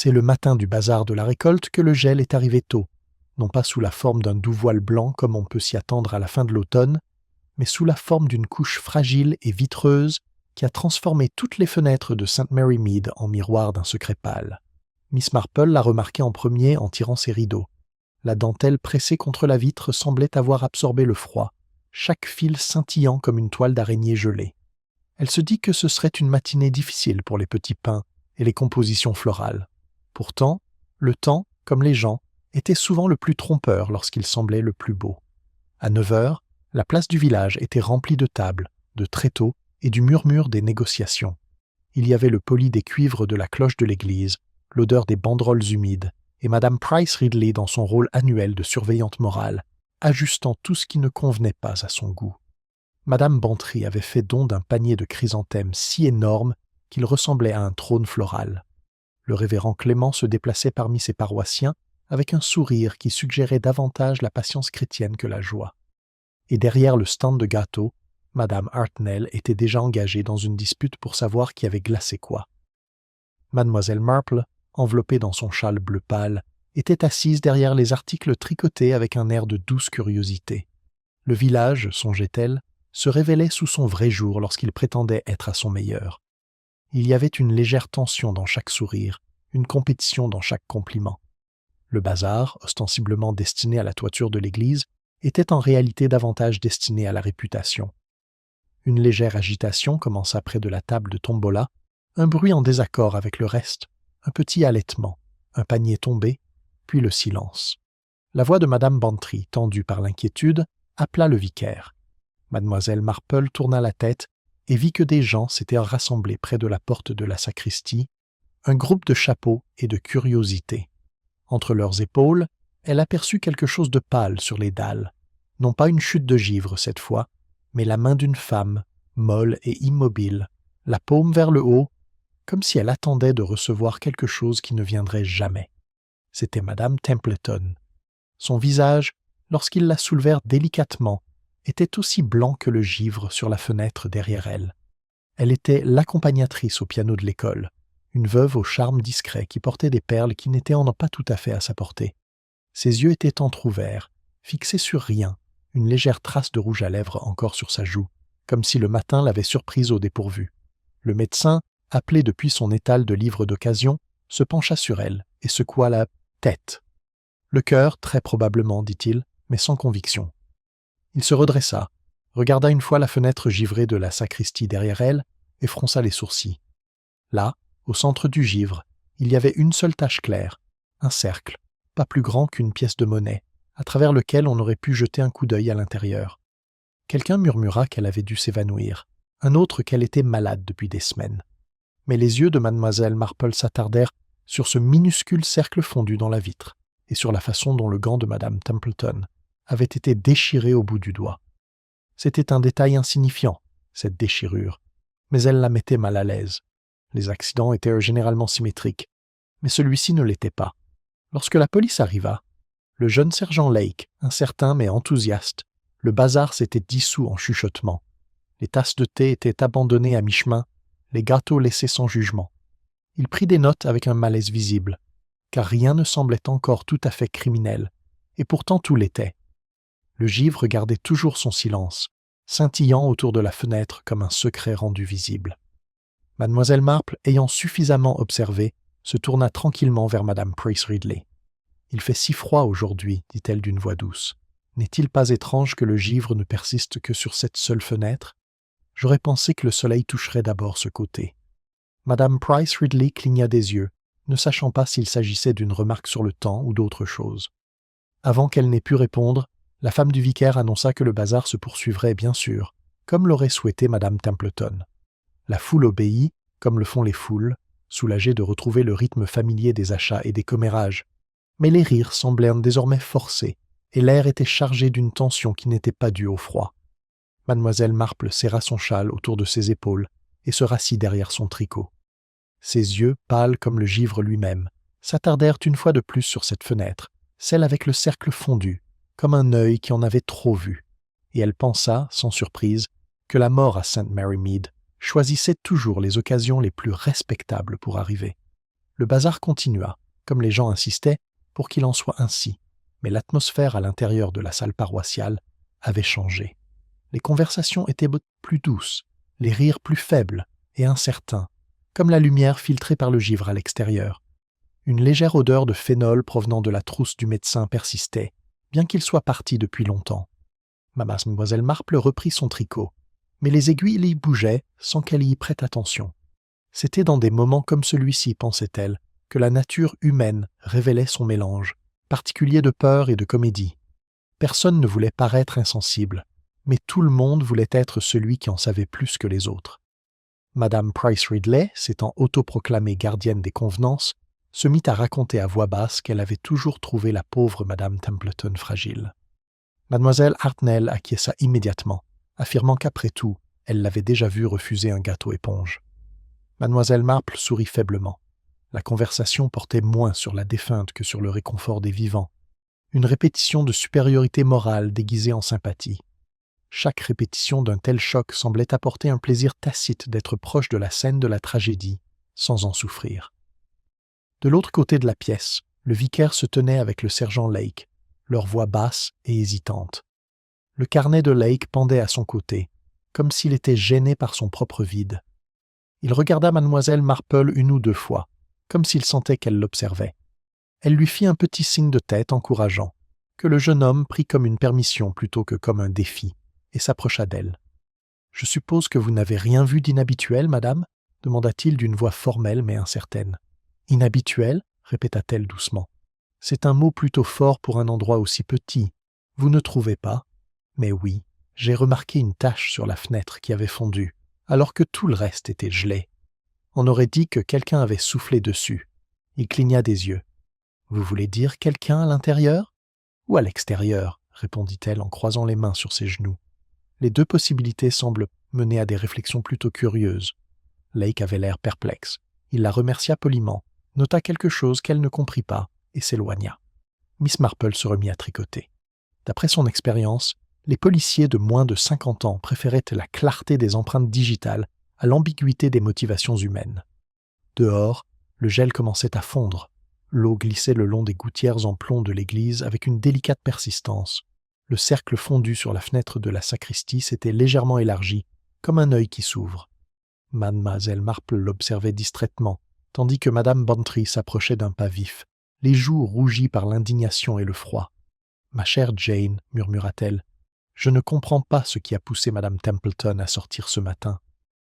C'est le matin du bazar de la récolte que le gel est arrivé tôt, non pas sous la forme d'un doux voile blanc comme on peut s'y attendre à la fin de l'automne, mais sous la forme d'une couche fragile et vitreuse qui a transformé toutes les fenêtres de St. Mary Mead en miroir d'un secret pâle. Miss Marple l'a remarqué en premier en tirant ses rideaux. La dentelle pressée contre la vitre semblait avoir absorbé le froid, chaque fil scintillant comme une toile d'araignée gelée. Elle se dit que ce serait une matinée difficile pour les petits pains et les compositions florales. Pourtant, le temps, comme les gens, était souvent le plus trompeur lorsqu'il semblait le plus beau. À 9 heures, la place du village était remplie de tables, de tréteaux et du murmure des négociations. Il y avait le poli des cuivres de la cloche de l'église, l'odeur des banderoles humides, et Madame Price Ridley dans son rôle annuel de surveillante morale, ajustant tout ce qui ne convenait pas à son goût. Madame Bantry avait fait don d'un panier de chrysanthèmes si énorme qu'il ressemblait à un trône floral. Le révérend Clément se déplaçait parmi ses paroissiens avec un sourire qui suggérait davantage la patience chrétienne que la joie. Et derrière le stand de gâteaux, Madame Hartnell était déjà engagée dans une dispute pour savoir qui avait glacé quoi. Mademoiselle Marple, enveloppée dans son châle bleu pâle, était assise derrière les articles tricotés avec un air de douce curiosité. Le village, songeait-elle, se révélait sous son vrai jour lorsqu'il prétendait être à son meilleur. Il y avait une légère tension dans chaque sourire, une compétition dans chaque compliment. Le bazar, ostensiblement destiné à la toiture de l'église, était en réalité davantage destiné à la réputation. Une légère agitation commença près de la table de tombola, un bruit en désaccord avec le reste, un petit halètement, un panier tombé, puis le silence. La voix de Madame Bantry, tendue par l'inquiétude, appela le vicaire. Mademoiselle Marple tourna la tête et vit que des gens s'étaient rassemblés près de la porte de la sacristie, un groupe de chapeaux et de curiosités. Entre leurs épaules, elle aperçut quelque chose de pâle sur les dalles, non pas une chute de givre cette fois, mais la main d'une femme, molle et immobile, la paume vers le haut, comme si elle attendait de recevoir quelque chose qui ne viendrait jamais. C'était Madame Templeton. Son visage, lorsqu'ils la soulevèrent délicatement, était aussi blanc que le givre sur la fenêtre derrière elle. Elle était l'accompagnatrice au piano de l'école, une veuve au charme discret qui portait des perles qui n'étaient pas tout à fait à sa portée. Ses yeux étaient entr'ouverts, fixés sur rien, une légère trace de rouge à lèvres encore sur sa joue, comme si le matin l'avait surprise au dépourvu. Le médecin, appelé depuis son étal de livres d'occasion, se pencha sur elle et secoua la tête. Le cœur, très probablement, dit-il, mais sans conviction. Il se redressa, regarda une fois la fenêtre givrée de la sacristie derrière elle et fronça les sourcils. Là, au centre du givre, il y avait une seule tache claire, un cercle, pas plus grand qu'une pièce de monnaie, à travers lequel on aurait pu jeter un coup d'œil à l'intérieur. Quelqu'un murmura qu'elle avait dû s'évanouir, un autre qu'elle était malade depuis des semaines. Mais les yeux de Mademoiselle Marple s'attardèrent sur ce minuscule cercle fondu dans la vitre et sur la façon dont le gant de Madame Templeton avait été déchiré au bout du doigt. C'était un détail insignifiant, cette déchirure, mais elle la mettait mal à l'aise. Les accidents étaient généralement symétriques, mais celui-ci ne l'était pas. Lorsque la police arriva, le jeune sergent Lake, incertain mais enthousiaste, le bazar s'était dissous en chuchotements. Les tasses de thé étaient abandonnées à mi-chemin, les gâteaux laissés sans jugement. Il prit des notes avec un malaise visible, car rien ne semblait encore tout à fait criminel, et pourtant tout l'était. Le givre gardait toujours son silence, scintillant autour de la fenêtre comme un secret rendu visible. Mademoiselle Marple, ayant suffisamment observé, se tourna tranquillement vers Madame Price Ridley. « Il fait si froid aujourd'hui, dit-elle d'une voix douce. N'est-il pas étrange que le givre ne persiste que sur cette seule fenêtre? J'aurais pensé que le soleil toucherait d'abord ce côté. » Madame Price Ridley cligna des yeux, ne sachant pas s'il s'agissait d'une remarque sur le temps ou d'autre chose. Avant qu'elle n'ait pu répondre, la femme du vicaire annonça que le bazar se poursuivrait bien sûr, comme l'aurait souhaité Madame Templeton. La foule obéit, comme le font les foules, soulagée de retrouver le rythme familier des achats et des commérages. Mais les rires semblaient désormais forcés, et l'air était chargé d'une tension qui n'était pas due au froid. Mademoiselle Marple serra son châle autour de ses épaules et se rassit derrière son tricot. Ses yeux, pâles comme le givre lui-même, s'attardèrent une fois de plus sur cette fenêtre, celle avec le cercle fondu, comme un œil qui en avait trop vu, et elle pensa, sans surprise, que la mort à St. Mary Mead choisissait toujours les occasions les plus respectables pour arriver. Le bazar continua, comme les gens insistaient, pour qu'il en soit ainsi, mais l'atmosphère à l'intérieur de la salle paroissiale avait changé. Les conversations étaient plus douces, les rires plus faibles et incertains, comme la lumière filtrée par le givre à l'extérieur. Une légère odeur de phénol provenant de la trousse du médecin persistait, bien qu'il soit parti depuis longtemps. Mademoiselle Marple reprit son tricot, mais les aiguilles y bougeaient sans qu'elle y prête attention. C'était dans des moments comme celui-ci, pensait-elle, que la nature humaine révélait son mélange, particulier de peur et de comédie. Personne ne voulait paraître insensible, mais tout le monde voulait être celui qui en savait plus que les autres. Madame Price Ridley, s'étant autoproclamée gardienne des convenances, se mit à raconter à voix basse qu'elle avait toujours trouvé la pauvre Madame Templeton fragile. Mademoiselle Hartnell acquiesça immédiatement, affirmant qu'après tout, elle l'avait déjà vue refuser un gâteau éponge. Mademoiselle Marple sourit faiblement. La conversation portait moins sur la défunte que sur le réconfort des vivants. Une répétition de supériorité morale déguisée en sympathie. Chaque répétition d'un tel choc semblait apporter un plaisir tacite d'être proche de la scène de la tragédie, sans en souffrir. De l'autre côté de la pièce, le vicaire se tenait avec le sergent Lake, leur voix basse et hésitante. Le carnet de Lake pendait à son côté, comme s'il était gêné par son propre vide. Il regarda mademoiselle Marple une ou deux fois, comme s'il sentait qu'elle l'observait. Elle lui fit un petit signe de tête encourageant, que le jeune homme prit comme une permission plutôt que comme un défi, et s'approcha d'elle. « Je suppose que vous n'avez rien vu d'inhabituel, madame ?» demanda-t-il d'une voix formelle mais incertaine. « Inhabituel ?» répéta-t-elle doucement. « C'est un mot plutôt fort pour un endroit aussi petit. Vous ne trouvez pas ? Mais oui, j'ai remarqué une tache sur la fenêtre qui avait fondu, alors que tout le reste était gelé. On aurait dit que quelqu'un avait soufflé dessus. » Il cligna des yeux. « Vous voulez dire quelqu'un à l'intérieur ? Ou à l'extérieur ?» répondit-elle en croisant les mains sur ses genoux. Les deux possibilités semblent mener à des réflexions plutôt curieuses. Lake avait l'air perplexe. Il la remercia poliment, nota quelque chose qu'elle ne comprit pas et s'éloigna. Miss Marple se remit à tricoter. D'après son expérience, les policiers de moins de 50 ans préféraient la clarté des empreintes digitales à l'ambiguïté des motivations humaines. Dehors, le gel commençait à fondre. L'eau glissait le long des gouttières en plomb de l'église avec une délicate persistance. Le cercle fondu sur la fenêtre de la sacristie s'était légèrement élargi, comme un œil qui s'ouvre. Mademoiselle Marple l'observait distraitement, tandis que Madame Bantry s'approchait d'un pas vif, les joues rougies par l'indignation et le froid. « Ma chère Jane, » murmura-t-elle, « je ne comprends pas ce qui a poussé Madame Templeton à sortir ce matin.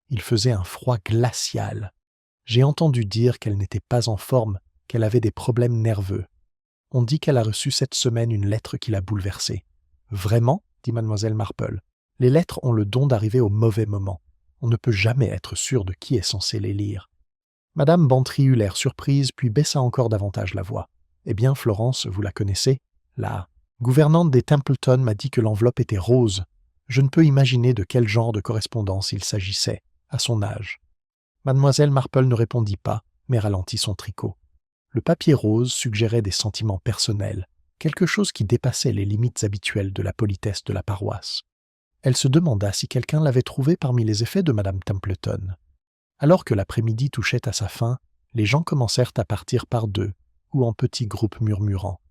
Il faisait un froid glacial. J'ai entendu dire qu'elle n'était pas en forme, qu'elle avait des problèmes nerveux. On dit qu'elle a reçu cette semaine une lettre qui l'a bouleversée. »« Vraiment ?» dit mademoiselle Marple. « Les lettres ont le don d'arriver au mauvais moment. On ne peut jamais être sûr de qui est censé les lire. » Madame Bantry eut l'air surprise, puis baissa encore davantage la voix. « Eh bien, Florence, vous la connaissez ? La gouvernante des Templeton m'a dit que l'enveloppe était rose. Je ne peux imaginer de quel genre de correspondance il s'agissait, à son âge. » Mademoiselle Marple ne répondit pas, mais ralentit son tricot. Le papier rose suggérait des sentiments personnels, quelque chose qui dépassait les limites habituelles de la politesse de la paroisse. Elle se demanda si quelqu'un l'avait trouvé parmi les effets de Madame Templeton. Alors que l'après-midi touchait à sa fin, les gens commencèrent à partir par deux, ou en petits groupes murmurants.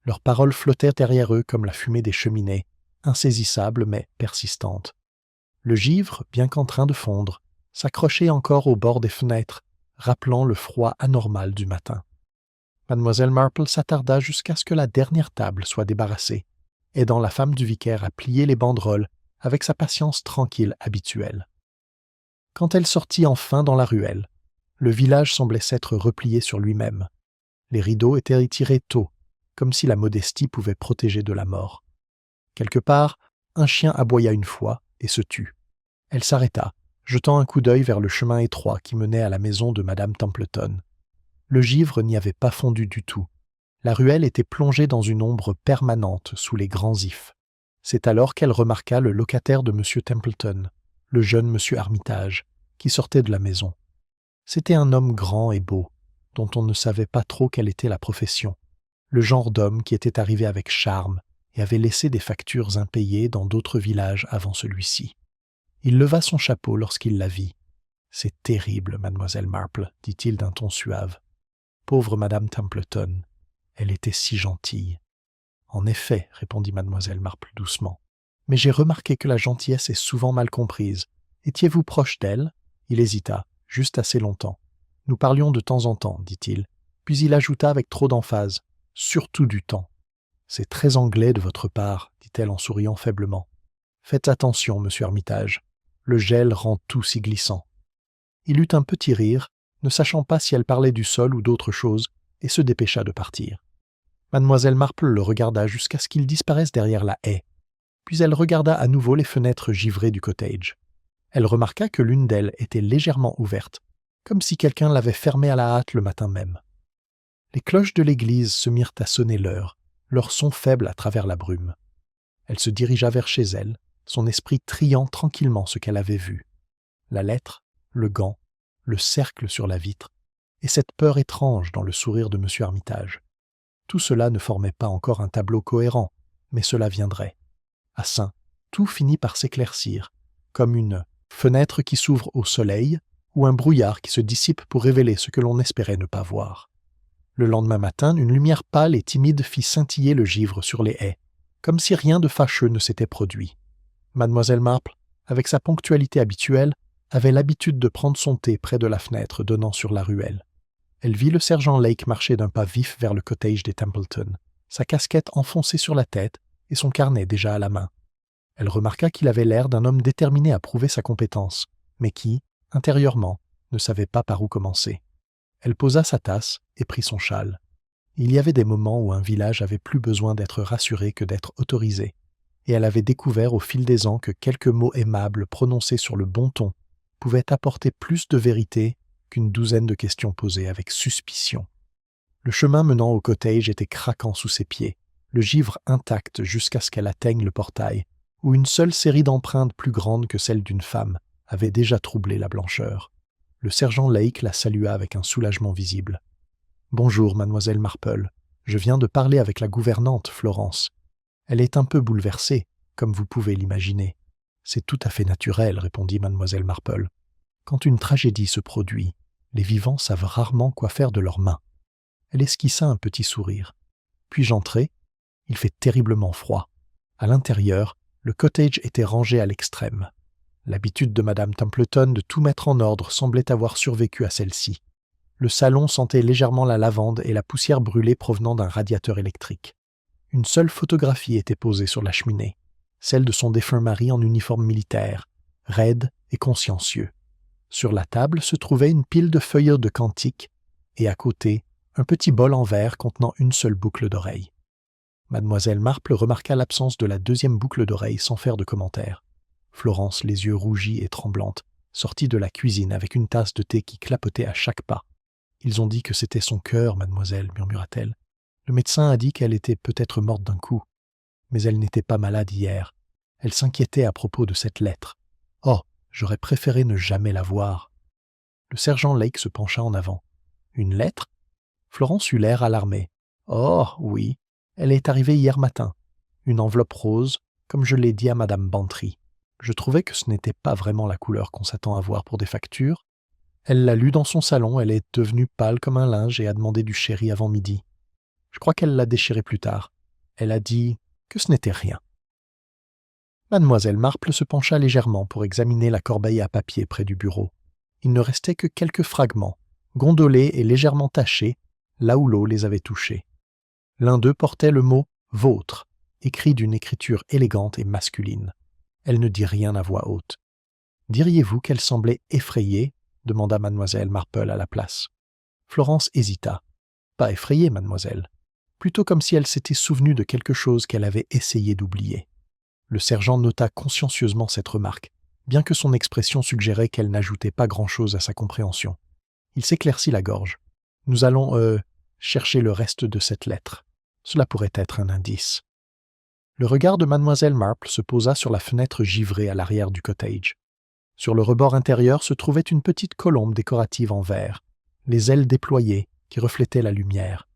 Leurs paroles flottaient derrière eux comme la fumée des cheminées, insaisissables mais persistantes. Le givre, bien qu'en train de fondre, s'accrochait encore au bord des fenêtres, rappelant le froid anormal du matin. Mademoiselle Marple s'attarda jusqu'à ce que la dernière table soit débarrassée, aidant la femme du vicaire à plier les banderoles avec sa patience tranquille habituelle. Quand elle sortit enfin dans la ruelle, le village semblait s'être replié sur lui-même. Les rideaux étaient retirés tôt, comme si la modestie pouvait protéger de la mort. Quelque part, un chien aboya une fois et se tut. Elle s'arrêta, jetant un coup d'œil vers le chemin étroit qui menait à la maison de Madame Templeton. Le givre n'y avait pas fondu du tout. La ruelle était plongée dans une ombre permanente sous les grands ifs. C'est alors qu'elle remarqua le locataire de M. Templeton, le jeune M. Armitage, qui sortait de la maison. C'était un homme grand et beau, dont on ne savait pas trop quelle était la profession, le genre d'homme qui était arrivé avec charme et avait laissé des factures impayées dans d'autres villages avant celui-ci. Il leva son chapeau lorsqu'il la vit. « C'est terrible, mademoiselle Marple, dit-il d'un ton suave. Pauvre Madame Templeton, elle était si gentille. En effet, répondit mademoiselle Marple doucement, mais j'ai remarqué que la gentillesse est souvent mal comprise. Étiez-vous proche d'elle? Il hésita, juste assez longtemps. Nous parlions de temps en temps, dit-il, puis il ajouta avec trop d'emphase, surtout du temps. C'est très anglais de votre part, dit-elle en souriant faiblement. Faites attention, monsieur Armitage, le gel rend tout si glissant. Il eut un petit rire, ne sachant pas si elle parlait du sol ou d'autre chose, et se dépêcha de partir. Mademoiselle Marple le regarda jusqu'à ce qu'il disparaisse derrière la haie. Puis elle regarda à nouveau les fenêtres givrées du cottage. Elle remarqua que l'une d'elles était légèrement ouverte, comme si quelqu'un l'avait fermée à la hâte le matin même. Les cloches de l'église se mirent à sonner l'heure, leur son faible à travers la brume. Elle se dirigea vers chez elle, son esprit triant tranquillement ce qu'elle avait vu. La lettre, le gant, le cercle sur la vitre, et cette peur étrange dans le sourire de M. Armitage. Tout cela ne formait pas encore un tableau cohérent, mais cela viendrait. À Saint, tout finit par s'éclaircir, comme une fenêtre qui s'ouvre au soleil ou un brouillard qui se dissipe pour révéler ce que l'on espérait ne pas voir. Le lendemain matin, une lumière pâle et timide fit scintiller le givre sur les haies, comme si rien de fâcheux ne s'était produit. Mademoiselle Marple, avec sa ponctualité habituelle, avait l'habitude de prendre son thé près de la fenêtre donnant sur la ruelle. Elle vit le sergent Lake marcher d'un pas vif vers le cottage des Templeton, sa casquette enfoncée sur la tête et son carnet déjà à la main. Elle remarqua qu'il avait l'air d'un homme déterminé à prouver sa compétence, mais qui, intérieurement, ne savait pas par où commencer. Elle posa sa tasse et prit son châle. Il y avait des moments où un village avait plus besoin d'être rassuré que d'être autorisé, et elle avait découvert au fil des ans que quelques mots aimables prononcés sur le bon ton pouvaient apporter plus de vérité qu'une douzaine de questions posées avec suspicion. Le chemin menant au cottage était craquant sous ses pieds, le givre intact jusqu'à ce qu'elle atteigne le portail, où une seule série d'empreintes plus grandes que celle d'une femme avait déjà troublé la blancheur. Le sergent Lake la salua avec un soulagement visible. « Bonjour, mademoiselle Marple. Je viens de parler avec la gouvernante, Florence. Elle est un peu bouleversée, comme vous pouvez l'imaginer. C'est tout à fait naturel, répondit mademoiselle Marple. Quand une tragédie se produit, les vivants savent rarement quoi faire de leurs mains. Elle esquissa un petit sourire. Puis-je entrer? Il fait terriblement froid. À l'intérieur, le cottage était rangé à l'extrême. L'habitude de madame Templeton de tout mettre en ordre semblait avoir survécu à celle-ci. Le salon sentait légèrement la lavande et la poussière brûlée provenant d'un radiateur électrique. Une seule photographie était posée sur la cheminée, celle de son défunt mari en uniforme militaire, raide et consciencieux. Sur la table se trouvait une pile de feuillets de cantiques et à côté, un petit bol en verre contenant une seule boucle d'oreille. Mademoiselle Marple remarqua l'absence de la deuxième boucle d'oreille sans faire de commentaire. Florence, les yeux rougis et tremblante, sortit de la cuisine avec une tasse de thé qui clapotait à chaque pas. « Ils ont dit que c'était son cœur, mademoiselle, murmura-t-elle. Le médecin a dit qu'elle était peut-être morte d'un coup. Mais elle n'était pas malade hier. Elle s'inquiétait à propos de cette lettre. Oh, j'aurais préféré ne jamais la voir. » Le sergent Lake se pencha en avant. « Une lettre ?» Florence eut l'air alarmée. « Oh, oui, elle est arrivée hier matin. Une enveloppe rose, comme je l'ai dit à madame Bantry. Je trouvais que ce n'était pas vraiment la couleur qu'on s'attend à voir pour des factures. Elle l'a lue dans son salon, elle est devenue pâle comme un linge et a demandé du sherry avant midi. Je crois qu'elle l'a déchiré plus tard. Elle a dit que ce n'était rien. » Mademoiselle Marple se pencha légèrement pour examiner la corbeille à papier près du bureau. Il ne restait que quelques fragments, gondolés et légèrement tachés, là où l'eau les avait touchés. L'un d'eux portait le mot « vôtre », écrit d'une écriture élégante et masculine. Elle ne dit rien à voix haute. « Diriez-vous qu'elle semblait effrayée ?» demanda mademoiselle Marple à la place. Florence hésita. « Pas effrayée, mademoiselle. Plutôt comme si elle s'était souvenue de quelque chose qu'elle avait essayé d'oublier. » Le sergent nota consciencieusement cette remarque, bien que son expression suggérait qu'elle n'ajoutait pas grand-chose à sa compréhension. Il s'éclaircit la gorge. « Nous allons, chercher le reste de cette lettre. Cela pourrait être un indice. » Le regard de mademoiselle Marple se posa sur la fenêtre givrée à l'arrière du cottage. Sur le rebord intérieur se trouvait une petite colombe décorative en verre, les ailes déployées, qui reflétaient la lumière.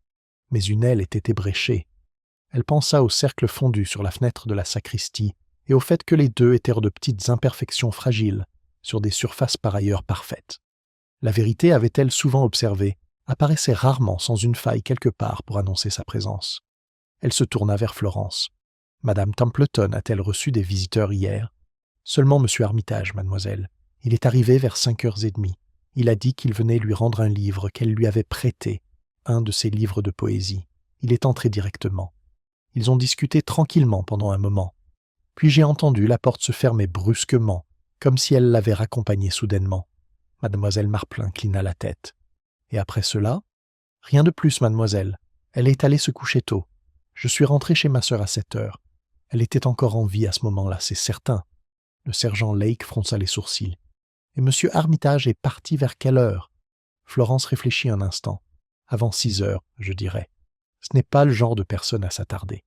Mais une aile était ébréchée. Elle pensa au cercle fondu sur la fenêtre de la sacristie et au fait que les deux étaient de petites imperfections fragiles sur des surfaces par ailleurs parfaites. La vérité avait-elle souvent observé apparaissait rarement sans une faille quelque part pour annoncer sa présence. Elle se tourna vers Florence. « Madame Templeton a-t-elle reçu des visiteurs hier ?»« Seulement Monsieur Armitage, mademoiselle. Il est arrivé vers 5h30. Il a dit qu'il venait lui rendre un livre qu'elle lui avait prêté, un de ses livres de poésie. Il est entré directement. Ils ont discuté tranquillement pendant un moment. Puis j'ai entendu la porte se fermer brusquement, comme si elle l'avait raccompagné soudainement. » Mademoiselle Marple inclina la tête. « Et après cela ? » ?»« Rien de plus, mademoiselle. Elle est allée se coucher tôt. Je suis rentré chez ma sœur à 7h. Elle était encore en vie à ce moment-là, c'est certain. » Le sergent Lake fronça les sourcils. « Et Monsieur Armitage est parti vers quelle heure ?» Florence réfléchit un instant. « Avant 6h, je dirais. Ce n'est pas le genre de personne à s'attarder. »«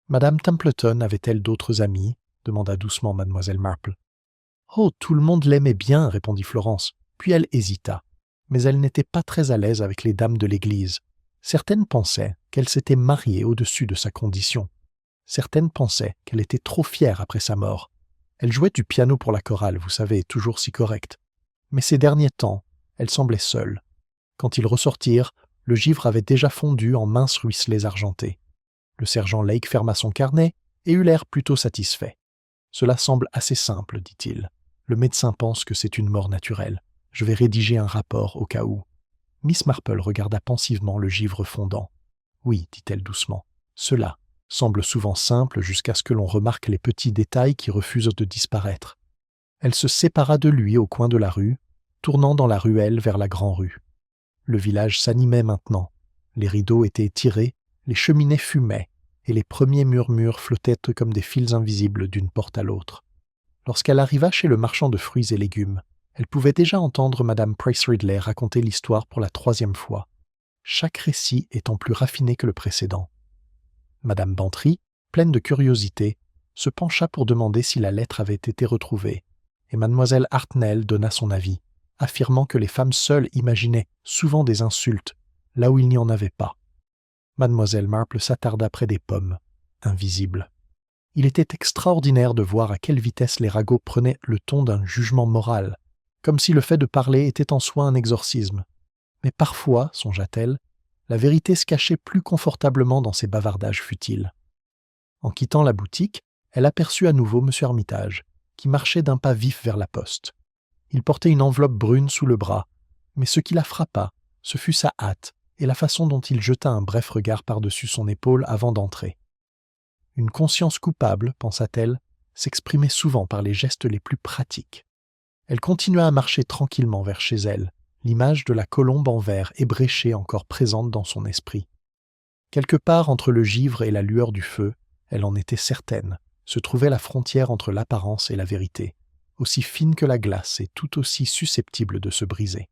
Madame Templeton avait-elle d'autres amis ?» demanda doucement mademoiselle Marple. « Oh, tout le monde l'aimait bien, répondit Florence. Puis elle hésita. Mais elle n'était pas très à l'aise avec les dames de l'église. Certaines pensaient qu'elle s'était mariée au-dessus de sa condition. Certaines pensaient qu'elle était trop fière après sa mort. Elle jouait du piano pour la chorale, vous savez, toujours si correcte. Mais ces derniers temps, elle semblait seule. Quand ils ressortirent, le givre avait déjà fondu en minces ruisselets argentés. Le sergent Lake ferma son carnet et eut l'air plutôt satisfait. « Cela semble assez simple, dit-il. Le médecin pense que c'est une mort naturelle. Je vais rédiger un rapport au cas où. » Miss Marple regarda pensivement le givre fondant. « Oui, dit-elle doucement, cela semble souvent simple jusqu'à ce que l'on remarque les petits détails qui refusent de disparaître. » Elle se sépara de lui au coin de la rue, tournant dans la ruelle vers la Grand-Rue. Le village s'animait maintenant. Les rideaux étaient tirés, les cheminées fumaient, et les premiers murmures flottaient comme des fils invisibles d'une porte à l'autre. Lorsqu'elle arriva chez le marchand de fruits et légumes, elle pouvait déjà entendre Madame Price Ridley raconter l'histoire pour la 3e fois, chaque récit étant plus raffiné que le précédent. Madame Bantry, pleine de curiosité, se pencha pour demander si la lettre avait été retrouvée, et mademoiselle Hartnell donna son avis, affirmant que les femmes seules imaginaient souvent des insultes, là où il n'y en avait pas. Mademoiselle Marple s'attarda près des pommes, invisibles. Il était extraordinaire de voir à quelle vitesse les ragots prenaient le ton d'un jugement moral, comme si le fait de parler était en soi un exorcisme. Mais parfois, songea-t-elle, la vérité se cachait plus confortablement dans ces bavardages futiles. En quittant la boutique, elle aperçut à nouveau M. Armitage, qui marchait d'un pas vif vers la poste. Il portait une enveloppe brune sous le bras, mais ce qui la frappa, ce fut sa hâte et la façon dont il jeta un bref regard par-dessus son épaule avant d'entrer. Une conscience coupable, pensa-t-elle, s'exprimait souvent par les gestes les plus pratiques. Elle continua à marcher tranquillement vers chez elle, l'image de la colombe en verre ébréchée encore présente dans son esprit. Quelque part entre le givre et la lueur du feu, elle en était certaine, se trouvait la frontière entre l'apparence et la vérité, aussi fine que la glace et tout aussi susceptible de se briser.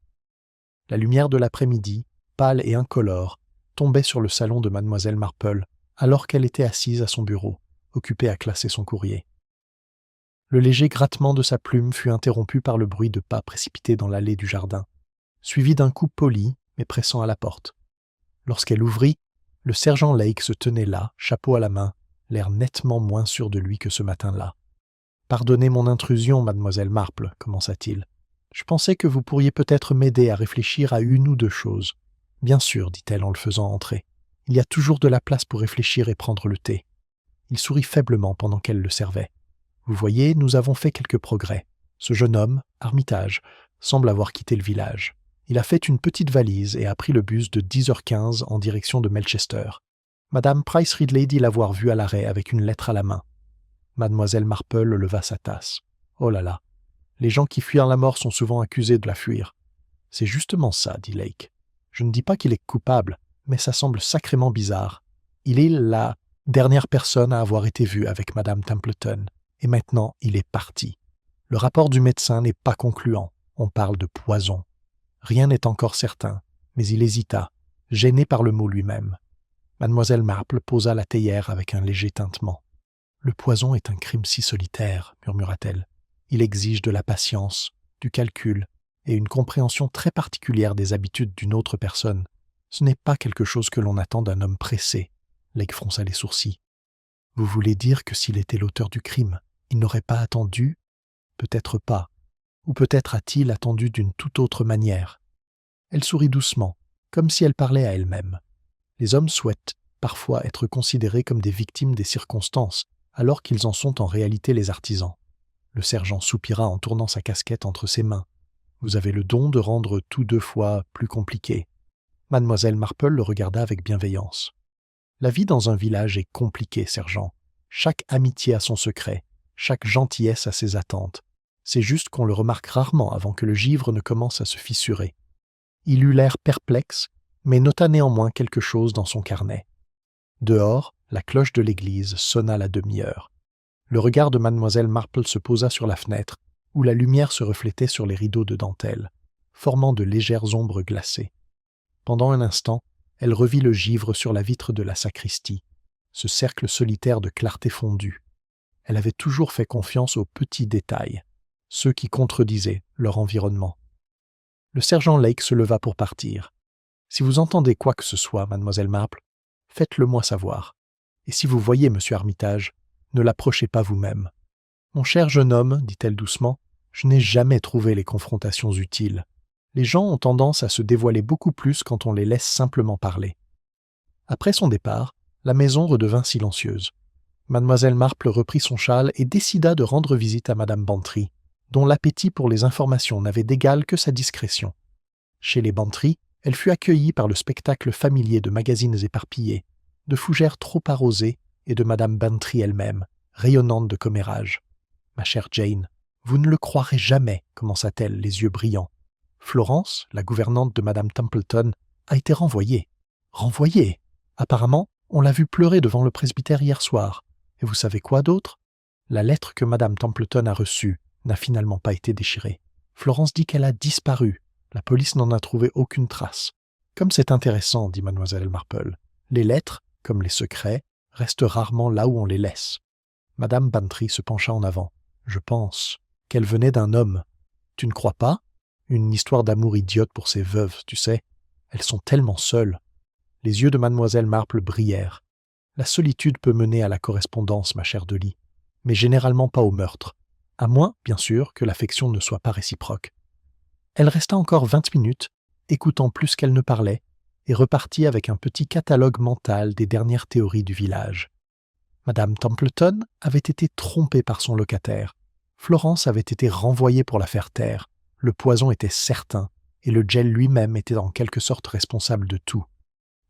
La lumière de l'après-midi, pâle et incolore, tombait sur le salon de mademoiselle Marple, alors qu'elle était assise à son bureau, occupée à classer son courrier. Le léger grattement de sa plume fut interrompu par le bruit de pas précipités dans l'allée du jardin, suivi d'un coup poli, mais pressant à la porte. Lorsqu'elle ouvrit, le sergent Lake se tenait là, chapeau à la main, l'air nettement moins sûr de lui que ce matin-là. « Pardonnez mon intrusion, mademoiselle Marple, commença-t-il. Je pensais que vous pourriez peut-être m'aider à réfléchir à une ou deux choses. Bien sûr, dit-elle en le faisant entrer. Il y a toujours de la place pour réfléchir et prendre le thé. Il sourit faiblement pendant qu'elle le servait. Vous voyez, nous avons fait quelques progrès. Ce jeune homme, Armitage, semble avoir quitté le village. Il a fait une petite valise et a pris le bus de 10h15 en direction de Melchester. Madame Price Ridley dit l'avoir vu à l'arrêt avec une lettre à la main. Mademoiselle Marple leva sa tasse. Oh là là, les gens qui fuient la mort sont souvent accusés de la fuir. C'est justement ça, dit Lake. Je ne dis pas qu'il est coupable, mais ça semble sacrément bizarre. Il est la dernière personne à avoir été vue avec Madame Templeton, et maintenant il est parti. Le rapport du médecin n'est pas concluant, on parle de poison. Rien n'est encore certain, mais il hésita, gêné par le mot lui-même. Mademoiselle Marple posa la théière avec un léger tintement. « Le poison est un crime si solitaire, murmura-t-elle. Il exige de la patience, du calcul et une compréhension très particulière des habitudes d'une autre personne. Ce n'est pas quelque chose que l'on attend d'un homme pressé. » Lake fronça les sourcils. « Vous voulez dire que s'il était l'auteur du crime, il n'aurait pas attendu ? Peut-être pas. Ou peut-être a-t-il attendu d'une toute autre manière. » Elle sourit doucement, comme si elle parlait à elle-même. Les hommes souhaitent parfois être considérés comme des victimes des circonstances, alors qu'ils en sont en réalité les artisans. Le sergent soupira en tournant sa casquette entre ses mains. Vous avez le don de rendre tout 2 fois plus compliqué. Mademoiselle Marple le regarda avec bienveillance. La vie dans un village est compliquée, sergent. Chaque amitié a son secret, chaque gentillesse a ses attentes. C'est juste qu'on le remarque rarement avant que le givre ne commence à se fissurer. Il eut l'air perplexe, mais nota néanmoins quelque chose dans son carnet. Dehors, la cloche de l'église sonna la demi-heure. Le regard de mademoiselle Marple se posa sur la fenêtre, où la lumière se reflétait sur les rideaux de dentelle, formant de légères ombres glacées. Pendant un instant, elle revit le givre sur la vitre de la sacristie, ce cercle solitaire de clarté fondue. Elle avait toujours fait confiance aux petits détails, ceux qui contredisaient leur environnement. Le sergent Lake se leva pour partir. « Si vous entendez quoi que ce soit, mademoiselle Marple, faites-le moi savoir. Et si vous voyez monsieur Armitage, ne l'approchez pas vous-même. » « Mon cher jeune homme, dit-elle doucement, je n'ai jamais trouvé les confrontations utiles. Les gens ont tendance à se dévoiler beaucoup plus quand on les laisse simplement parler. » Après son départ, la maison redevint silencieuse. Mademoiselle Marple reprit son châle et décida de rendre visite à madame Bantry, dont l'appétit pour les informations n'avait d'égal que sa discrétion. Chez les Bantry, elle fut accueillie par le spectacle familier de magazines éparpillés, de fougères trop arrosées et de madame Bantry elle-même, rayonnante de commérage. « Ma chère Jane, vous ne le croirez jamais, commença-t-elle, les yeux brillants. Florence, la gouvernante de madame Templeton, a été renvoyée. Renvoyée? Apparemment, on l'a vue pleurer devant le presbytère hier soir. Et vous savez quoi d'autre? La lettre que madame Templeton a reçue n'a finalement pas été déchirée. Florence dit qu'elle a disparu. La police n'en a trouvé aucune trace. Comme c'est intéressant, dit mademoiselle Marple. Les lettres, comme les secrets, restent rarement là où on les laisse. Madame Bantry se pencha en avant. Je pense qu'elle venait d'un homme. Tu ne crois pas? Une histoire d'amour idiote pour ces veuves, tu sais. Elles sont tellement seules. Les yeux de mademoiselle Marple brillèrent. La solitude peut mener à la correspondance, ma chère Dely, mais généralement pas au meurtre, à moins, bien sûr, que l'affection ne soit pas réciproque. Elle resta encore 20 minutes, écoutant plus qu'elle ne parlait, et repartit avec un petit catalogue mental des dernières théories du village. Madame Templeton avait été trompée par son locataire. Florence avait été renvoyée pour la faire taire. Le poison était certain, et le gel lui-même était en quelque sorte responsable de tout.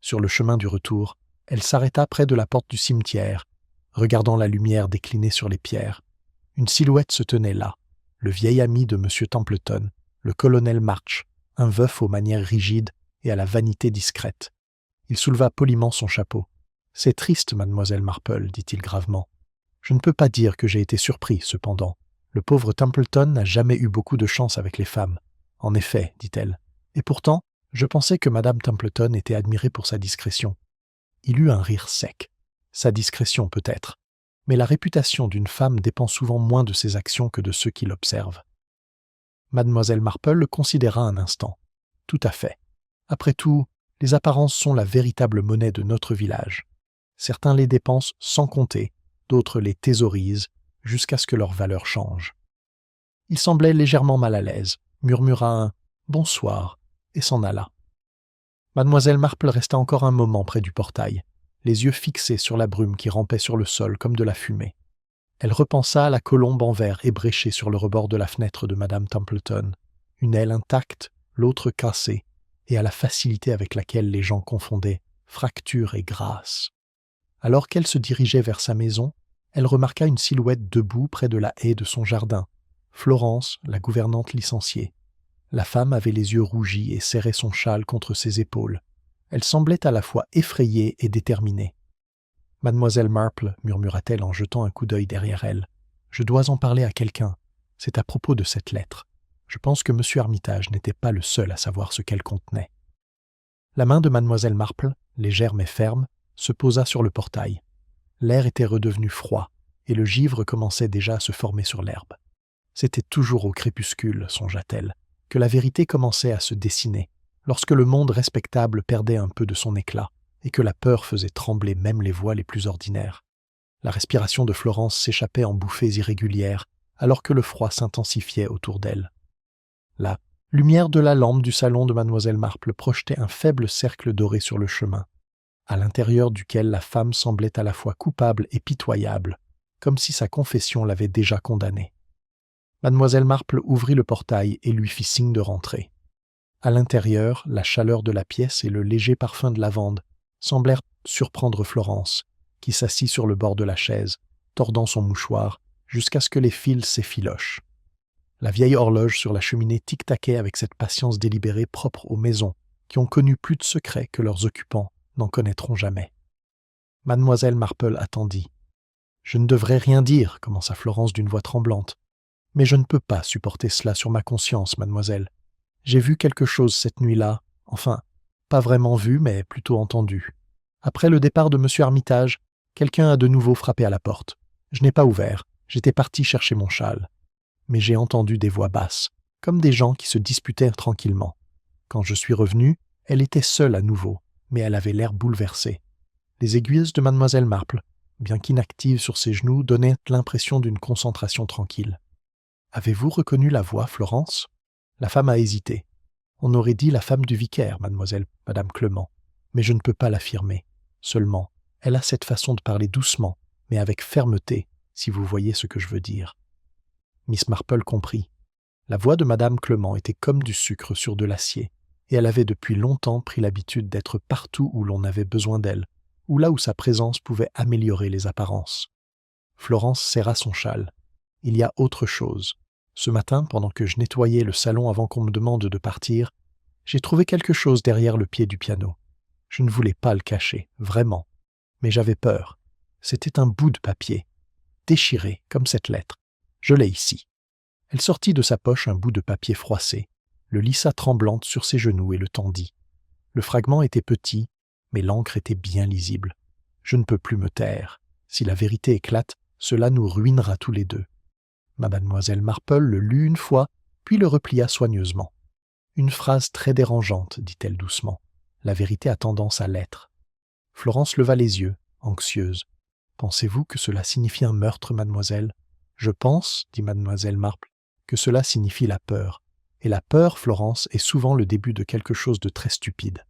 Sur le chemin du retour, elle s'arrêta près de la porte du cimetière, regardant la lumière décliner sur les pierres. Une silhouette se tenait là, le vieil ami de M. Templeton, le colonel March, un veuf aux manières rigides et à la vanité discrète. Il souleva poliment son chapeau. « C'est triste, mademoiselle Marple, dit-il gravement. Je ne peux pas dire que j'ai été surpris, cependant. Le pauvre Templeton n'a jamais eu beaucoup de chance avec les femmes. En effet, dit-elle. Et pourtant, je pensais que madame Templeton était admirée pour sa discrétion. » Il eut un rire sec. Sa discrétion peut-être, mais la réputation d'une femme dépend souvent moins de ses actions que de ceux qui l'observent. Mademoiselle Marple le considéra un instant. Tout à fait. Après tout, les apparences sont la véritable monnaie de notre village. Certains les dépensent sans compter, d'autres les thésaurisent, jusqu'à ce que leur valeur change. Il semblait légèrement mal à l'aise, murmura un « bonsoir » et s'en alla. Mademoiselle Marple resta encore un moment près du portail, les yeux fixés sur la brume qui rampait sur le sol comme de la fumée. Elle repensa à la colombe en verre ébréchée sur le rebord de la fenêtre de madame Templeton, une aile intacte, l'autre cassée, et à la facilité avec laquelle les gens confondaient fracture et grâce. Alors qu'elle se dirigeait vers sa maison, elle remarqua une silhouette debout près de la haie de son jardin, Florence, la gouvernante licenciée. La femme avait les yeux rougis et serrait son châle contre ses épaules. Elle semblait à la fois effrayée et déterminée. « Mademoiselle Marple, murmura-t-elle en jetant un coup d'œil derrière elle, je dois en parler à quelqu'un. C'est à propos de cette lettre. Je pense que M. Armitage n'était pas le seul à savoir ce qu'elle contenait. » La main de mademoiselle Marple, légère mais ferme, se posa sur le portail. L'air était redevenu froid, et le givre commençait déjà à se former sur l'herbe. C'était toujours au crépuscule, songea-t-elle, que la vérité commençait à se dessiner, lorsque le monde respectable perdait un peu de son éclat, et que la peur faisait trembler même les voix les plus ordinaires. La respiration de Florence s'échappait en bouffées irrégulières, alors que le froid s'intensifiait autour d'elle. Là, Lumière de la lampe du salon de mademoiselle Marple projetait un faible cercle doré sur le chemin, à l'intérieur duquel la femme semblait à la fois coupable et pitoyable, comme si sa confession l'avait déjà condamnée. Mademoiselle Marple ouvrit le portail et lui fit signe de rentrer. À l'intérieur, la chaleur de la pièce et le léger parfum de lavande semblèrent surprendre Florence, qui s'assit sur le bord de la chaise, tordant son mouchoir, jusqu'à ce que les fils s'effilochent. La vieille horloge sur la cheminée tic-taquait avec cette patience délibérée propre aux maisons, qui ont connu plus de secrets que leurs occupants n'en connaîtront jamais. Mademoiselle Marple attendit. « Je ne devrais rien dire, » commença Florence d'une voix tremblante. « Mais je ne peux pas supporter cela sur ma conscience, mademoiselle. J'ai vu quelque chose cette nuit-là, enfin, pas vraiment vu, mais plutôt entendu. Après le départ de M. Armitage, quelqu'un a de nouveau frappé à la porte. Je n'ai pas ouvert, j'étais parti chercher mon châle. Mais j'ai entendu des voix basses, comme des gens qui se disputaient tranquillement. Quand je suis revenu, elle était seule à nouveau, mais elle avait l'air bouleversée. Les aiguilles de mademoiselle Marple, bien qu'inactives sur ses genoux, donnaient l'impression d'une concentration tranquille. « Avez-vous reconnu la voix, Florence ?» La femme a hésité. « On aurait dit la femme du vicaire, madame Clement, mais je ne peux pas l'affirmer. Seulement, elle a cette façon de parler doucement, mais avec fermeté, si vous voyez ce que je veux dire. » Miss Marple comprit. La voix de madame Clement était comme du sucre sur de l'acier, et elle avait depuis longtemps pris l'habitude d'être partout où l'on avait besoin d'elle, ou là où sa présence pouvait améliorer les apparences. Florence serra son châle. « Il y a autre chose. Ce matin, pendant que je nettoyais le salon avant qu'on me demande de partir, j'ai trouvé quelque chose derrière le pied du piano. Je ne voulais pas le cacher, vraiment. Mais j'avais peur. C'était un bout de papier, déchiré, comme cette lettre. Je l'ai ici. » Elle sortit de sa poche un bout de papier froissé, le lissa tremblante sur ses genoux et le tendit. Le fragment était petit, mais l'encre était bien lisible. Je ne peux plus me taire. Si la vérité éclate, cela nous ruinera tous les deux. Mademoiselle Marple le lut une fois, puis le replia soigneusement. « Une phrase très dérangeante, dit-elle doucement. La vérité a tendance à l'être. » Florence leva les yeux, anxieuse. « Pensez-vous que cela signifie un meurtre, mademoiselle ?»« Je pense, dit mademoiselle Marple, que cela signifie la peur. Et la peur, Florence, est souvent le début de quelque chose de très stupide. »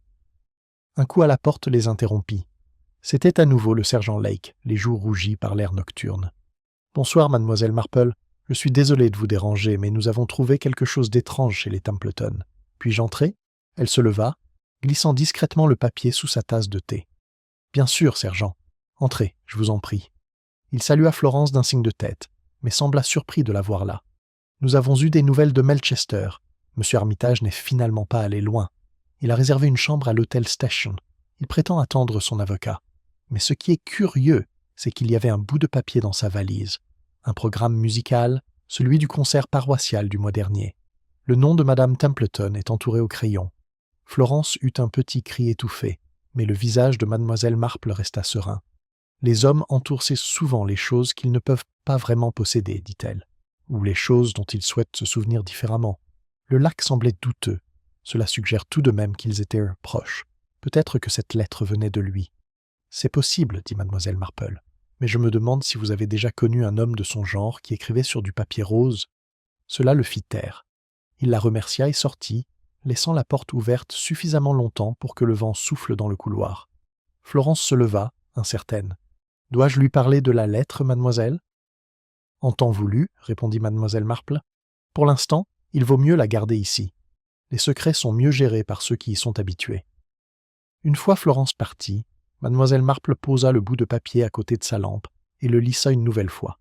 Un coup à la porte les interrompit. C'était à nouveau le sergent Lake, les joues rougies par l'air nocturne. « Bonsoir, mademoiselle Marple. Je suis désolé de vous déranger, mais nous avons trouvé quelque chose d'étrange chez les Templeton. Puis-je entrer ?» Elle se leva, glissant discrètement le papier sous sa tasse de thé. « Bien sûr, sergent. Entrez, je vous en prie. » Il salua Florence d'un signe de tête, mais sembla surpris de la voir là. « Nous avons eu des nouvelles de Melchester. M. Armitage n'est finalement pas allé loin. Il a réservé une chambre à l'hôtel Station. Il prétend attendre son avocat. Mais ce qui est curieux, c'est qu'il y avait un bout de papier dans sa valise. Un programme musical, celui du concert paroissial du mois dernier. Le nom de Madame Templeton est entouré au crayon. Florence eut un petit cri étouffé, mais le visage de mademoiselle Marple resta serein. « Les hommes entourent souvent les choses qu'ils ne peuvent pas vraiment posséder, dit-elle, ou les choses dont ils souhaitent se souvenir différemment. Le lac semblait douteux. Cela suggère tout de même qu'ils étaient proches. Peut-être que cette lettre venait de lui. »« C'est possible, dit mademoiselle Marple. Mais je me demande si vous avez déjà connu un homme de son genre qui écrivait sur du papier rose. » Cela le fit taire. Il la remercia et sortit, laissant la porte ouverte suffisamment longtemps pour que le vent souffle dans le couloir. Florence se leva, incertaine. « Dois-je lui parler de la lettre, mademoiselle ?»« En temps voulu, répondit mademoiselle Marple. « Pour l'instant, il vaut mieux la garder ici. Les secrets sont mieux gérés par ceux qui y sont habitués. » Une fois Florence partie, mademoiselle Marple posa le bout de papier à côté de sa lampe et le lissa une nouvelle fois.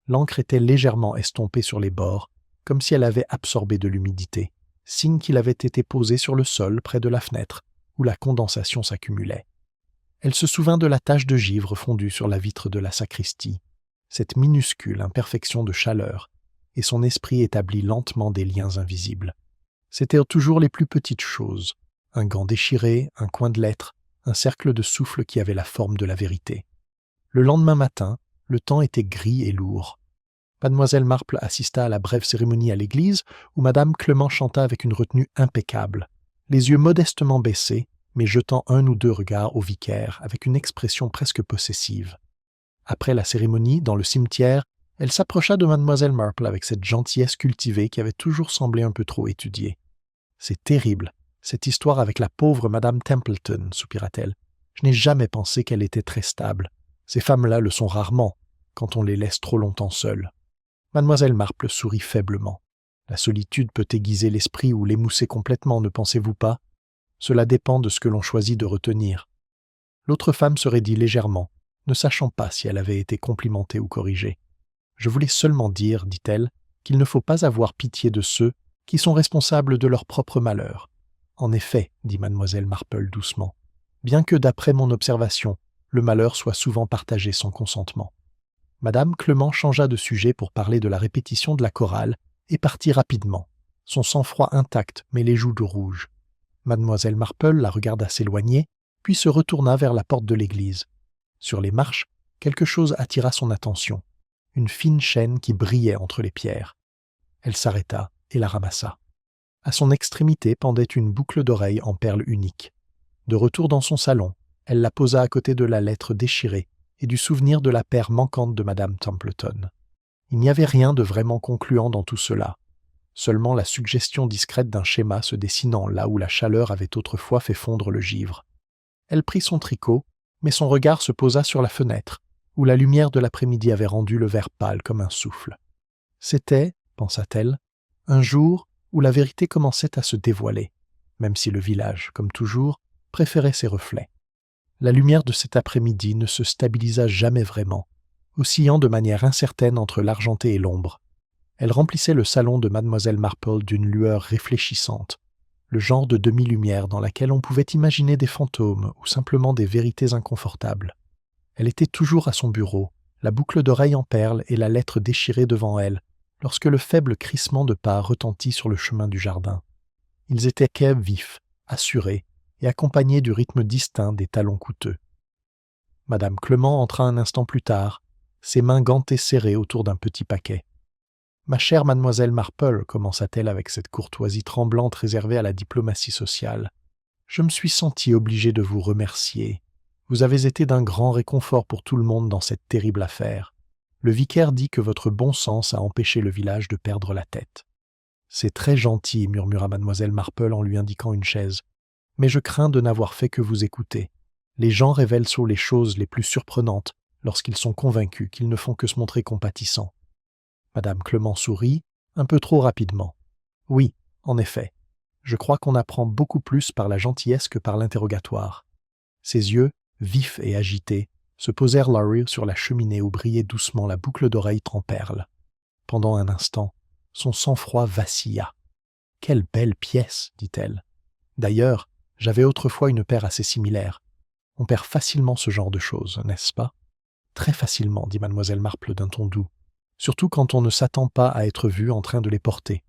L'encre était légèrement estompée sur les bords, comme si elle avait absorbé de l'humidité, signe qu'il avait été posé sur le sol près de la fenêtre, où la condensation s'accumulait. Elle se souvint de la tache de givre fondue sur la vitre de la sacristie, cette minuscule imperfection de chaleur, et son esprit établit lentement des liens invisibles. C'étaient toujours les plus petites choses, un gant déchiré, un coin de lettre, un cercle de souffle qui avait la forme de la vérité. Le lendemain matin, le temps était gris et lourd. Mademoiselle Marple assista à la brève cérémonie à l'église où Madame Clement chanta avec une retenue impeccable, les yeux modestement baissés, mais jetant un ou deux regards au vicaire avec une expression presque possessive. Après la cérémonie, dans le cimetière, elle s'approcha de Mademoiselle Marple avec cette gentillesse cultivée qui avait toujours semblé un peu trop étudiée. C'est terrible, cette histoire avec la pauvre Madame Templeton, soupira-t-elle. Je n'ai jamais pensé qu'elle était très stable. Ces femmes-là le sont rarement, quand on les laisse trop longtemps seules. Mademoiselle Marple sourit faiblement. La solitude peut aiguiser l'esprit ou l'émousser complètement, ne pensez-vous pas? Cela dépend de ce que l'on choisit de retenir. L'autre femme se raidit légèrement, ne sachant pas si elle avait été complimentée ou corrigée. Je voulais seulement dire, dit-elle, qu'il ne faut pas avoir pitié de ceux qui sont responsables de leur propre malheur. En effet, dit mademoiselle Marple doucement, bien que d'après mon observation, le malheur soit souvent partagé sans consentement. Madame Clement changea de sujet pour parler de la répétition de la chorale et partit rapidement, son sang-froid intact mais les joues rouges. Mademoiselle Marple la regarda s'éloigner, puis se retourna vers la porte de l'église. Sur les marches, quelque chose attira son attention, une fine chaîne qui brillait entre les pierres. Elle s'arrêta et la ramassa. À son extrémité pendait une boucle d'oreille en perles uniques. De retour dans son salon, elle la posa à côté de la lettre déchirée et du souvenir de la paire manquante de Madame Templeton. Il n'y avait rien de vraiment concluant dans tout cela, seulement la suggestion discrète d'un schéma se dessinant là où la chaleur avait autrefois fait fondre le givre. Elle prit son tricot, mais son regard se posa sur la fenêtre, où la lumière de l'après-midi avait rendu le verre pâle comme un souffle. C'était, pensa-t-elle, un jour où la vérité commençait à se dévoiler, même si le village, comme toujours, préférait ses reflets. La lumière de cet après-midi ne se stabilisa jamais vraiment, oscillant de manière incertaine entre l'argenté et l'ombre. Elle remplissait le salon de mademoiselle Marple d'une lueur réfléchissante, le genre de demi-lumière dans laquelle on pouvait imaginer des fantômes ou simplement des vérités inconfortables. Elle était toujours à son bureau, la boucle d'oreille en perles et la lettre déchirée devant elle, lorsque le faible crissement de pas retentit sur le chemin du jardin. Ils étaient quais vifs, assurés, et accompagnés du rythme distinct des talons coûteux. Madame Clement entra un instant plus tard, ses mains gantées serrées autour d'un petit paquet. « Ma chère mademoiselle Marple, commença-t-elle avec cette courtoisie tremblante réservée à la diplomatie sociale, je me suis sentie obligée de vous remercier. Vous avez été d'un grand réconfort pour tout le monde dans cette terrible affaire. Le vicaire dit que votre bon sens a empêché le village de perdre la tête. »« C'est très gentil, murmura mademoiselle Marple en lui indiquant une chaise. Mais je crains de n'avoir fait que vous écouter. Les gens révèlent sur les choses les plus surprenantes lorsqu'ils sont convaincus qu'ils ne font que se montrer compatissants. » Madame Clement sourit, un peu trop rapidement. « Oui, en effet. Je crois qu'on apprend beaucoup plus par la gentillesse que par l'interrogatoire. » Ses yeux, vifs et agités, se posèrent Laurie sur la cheminée où brillait doucement la boucle d'oreille en perles. Pendant un instant, son sang-froid vacilla. « Quelle belle pièce, dit-elle. D'ailleurs, j'avais autrefois une paire assez similaire. On perd facilement ce genre de choses, n'est-ce pas? »« Très facilement, dit mademoiselle Marple d'un ton doux, surtout quand on ne s'attend pas à être vu en train de les porter. »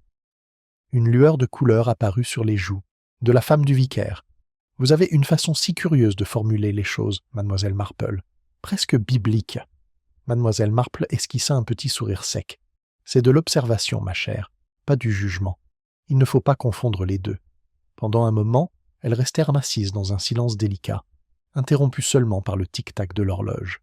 Une lueur de couleur apparut sur les joues, de la femme du vicaire. « Vous avez une façon si curieuse de formuler les choses, mademoiselle Marple, presque biblique. » Mademoiselle Marple esquissa un petit sourire sec. « C'est de l'observation, ma chère, pas du jugement. Il ne faut pas confondre les deux. » Pendant un moment, elles restèrent assises dans un silence délicat, interrompu seulement par le tic-tac de l'horloge.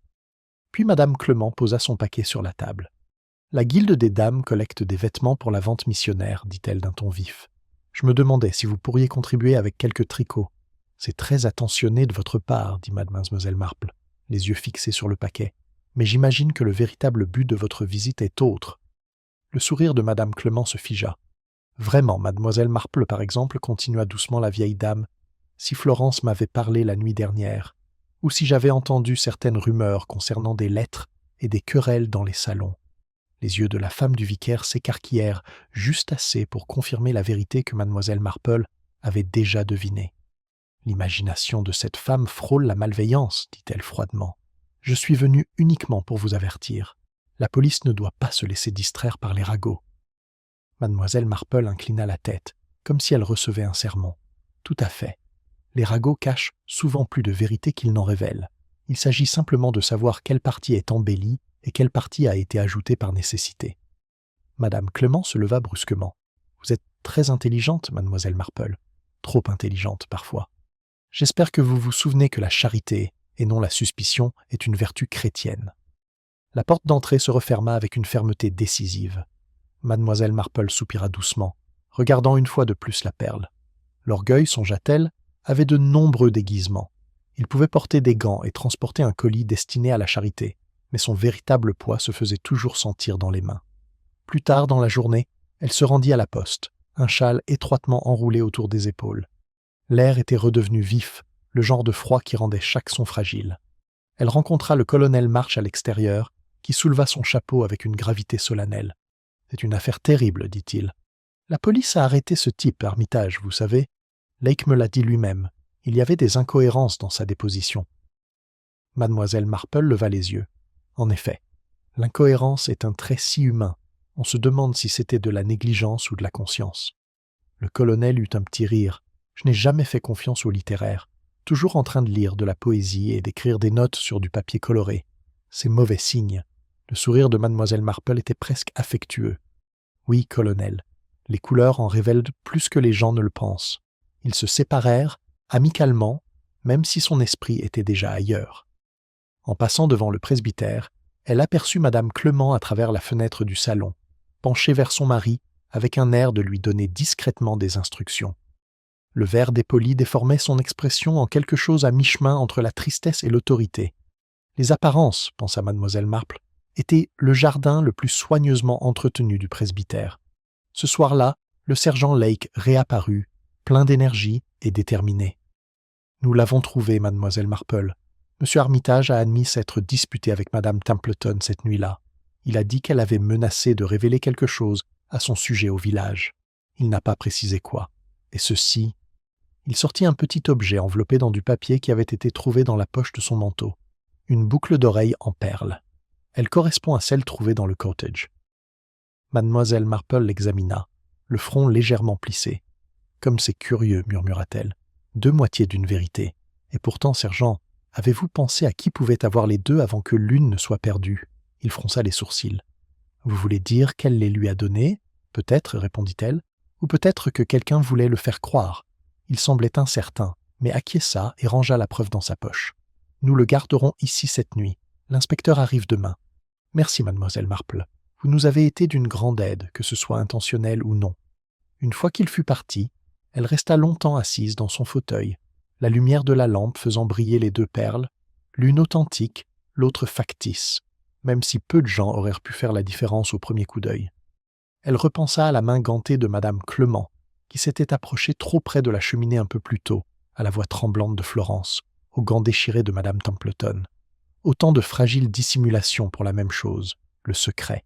Puis madame Clement posa son paquet sur la table. « La guilde des dames collecte des vêtements pour la vente missionnaire, dit-elle d'un ton vif. Je me demandais si vous pourriez contribuer avec quelques tricots. C'est très attentionné de votre part, dit mademoiselle Marple, les yeux fixés sur le paquet. Mais j'imagine que le véritable but de votre visite est autre. » Le sourire de madame Clement se figea. « Vraiment, mademoiselle Marple, par exemple, continua doucement la vieille dame, si Florence m'avait parlé la nuit dernière, ou si j'avais entendu certaines rumeurs concernant des lettres et des querelles dans les salons. » Les yeux de la femme du vicaire s'écarquillèrent juste assez pour confirmer la vérité que mademoiselle Marple avait déjà devinée. « L'imagination de cette femme frôle la malveillance, dit-elle froidement. Je suis venue uniquement pour vous avertir. La police ne doit pas se laisser distraire par les ragots. » Mademoiselle Marple inclina la tête, comme si elle recevait un sermon. « Tout à fait. Les ragots cachent souvent plus de vérité qu'ils n'en révèlent. Il s'agit simplement de savoir quelle partie est embellie et quelle partie a été ajoutée par nécessité. » Madame Clement se leva brusquement. « Vous êtes très intelligente, mademoiselle Marple. Trop intelligente, parfois. J'espère que vous vous souvenez que la charité, et non la suspicion, est une vertu chrétienne. » La porte d'entrée se referma avec une fermeté décisive. Mademoiselle Marple soupira doucement, regardant une fois de plus la perle. L'orgueil, songea-t-elle, avait de nombreux déguisements. Il pouvait porter des gants et transporter un colis destiné à la charité, mais son véritable poids se faisait toujours sentir dans les mains. Plus tard dans la journée, elle se rendit à la poste, un châle étroitement enroulé autour des épaules. L'air était redevenu vif, le genre de froid qui rendait chaque son fragile. Elle rencontra le colonel March à l'extérieur, qui souleva son chapeau avec une gravité solennelle. « C'est une affaire terrible, dit-il. La police a arrêté ce type, Armitage, vous savez. Lake me l'a dit lui-même. Il y avait des incohérences dans sa déposition. » Mademoiselle Marple leva les yeux. En effet, l'incohérence est un trait si humain. On se demande si c'était de la négligence ou de la conscience. Le colonel eut un petit rire. « Je n'ai jamais fait confiance aux littéraires. Toujours en train de lire de la poésie et d'écrire des notes sur du papier coloré. C'est mauvais signe. » Le sourire de mademoiselle Marple était presque affectueux. « Oui, colonel, les couleurs en révèlent plus que les gens ne le pensent. » Ils se séparèrent, amicalement, même si son esprit était déjà ailleurs. En passant devant le presbytère, elle aperçut madame Clement à travers la fenêtre du salon, penchée vers son mari, avec un air de lui donner discrètement des instructions. Le verre dépoli déformait son expression en quelque chose à mi-chemin entre la tristesse et l'autorité. Les apparences, pensa mademoiselle Marple, étaient le jardin le plus soigneusement entretenu du presbytère. Ce soir-là, le sergent Lake réapparut, plein d'énergie et déterminé. « Nous l'avons trouvé, mademoiselle Marple. Monsieur Armitage a admis s'être disputé avec madame Templeton cette nuit-là. Il a dit qu'elle avait menacé de révéler quelque chose à son sujet au village. Il n'a pas précisé quoi. Et ceci... » Il sortit un petit objet enveloppé dans du papier qui avait été trouvé dans la poche de son manteau. Une boucle d'oreille en perles. Elle correspond à celle trouvée dans le cottage. Mademoiselle Marple l'examina, le front légèrement plissé. « Comme c'est curieux, murmura-t-elle. Deux moitiés d'une vérité. Et pourtant, sergent, avez-vous pensé à qui pouvait avoir les deux avant que l'une ne soit perdue ?» Il fronça les sourcils. « Vous voulez dire qu'elle les lui a donnés ? Peut-être, répondit-elle. Ou peut-être que quelqu'un voulait le faire croire. Il semblait incertain, mais acquiesça et rangea la preuve dans sa poche. « Nous le garderons ici cette nuit. L'inspecteur arrive demain. »« Merci, mademoiselle Marple. Vous nous avez été d'une grande aide, que ce soit intentionnel ou non. » Une fois qu'il fut parti, elle resta longtemps assise dans son fauteuil, la lumière de la lampe faisant briller les deux perles, l'une authentique, l'autre factice, même si peu de gens auraient pu faire la différence au premier coup d'œil. Elle repensa à la main gantée de madame Clement, qui s'était approchée trop près de la cheminée un peu plus tôt, à la voix tremblante de Florence, aux gants déchirés de madame Templeton. Autant de fragiles dissimulations pour la même chose, le secret.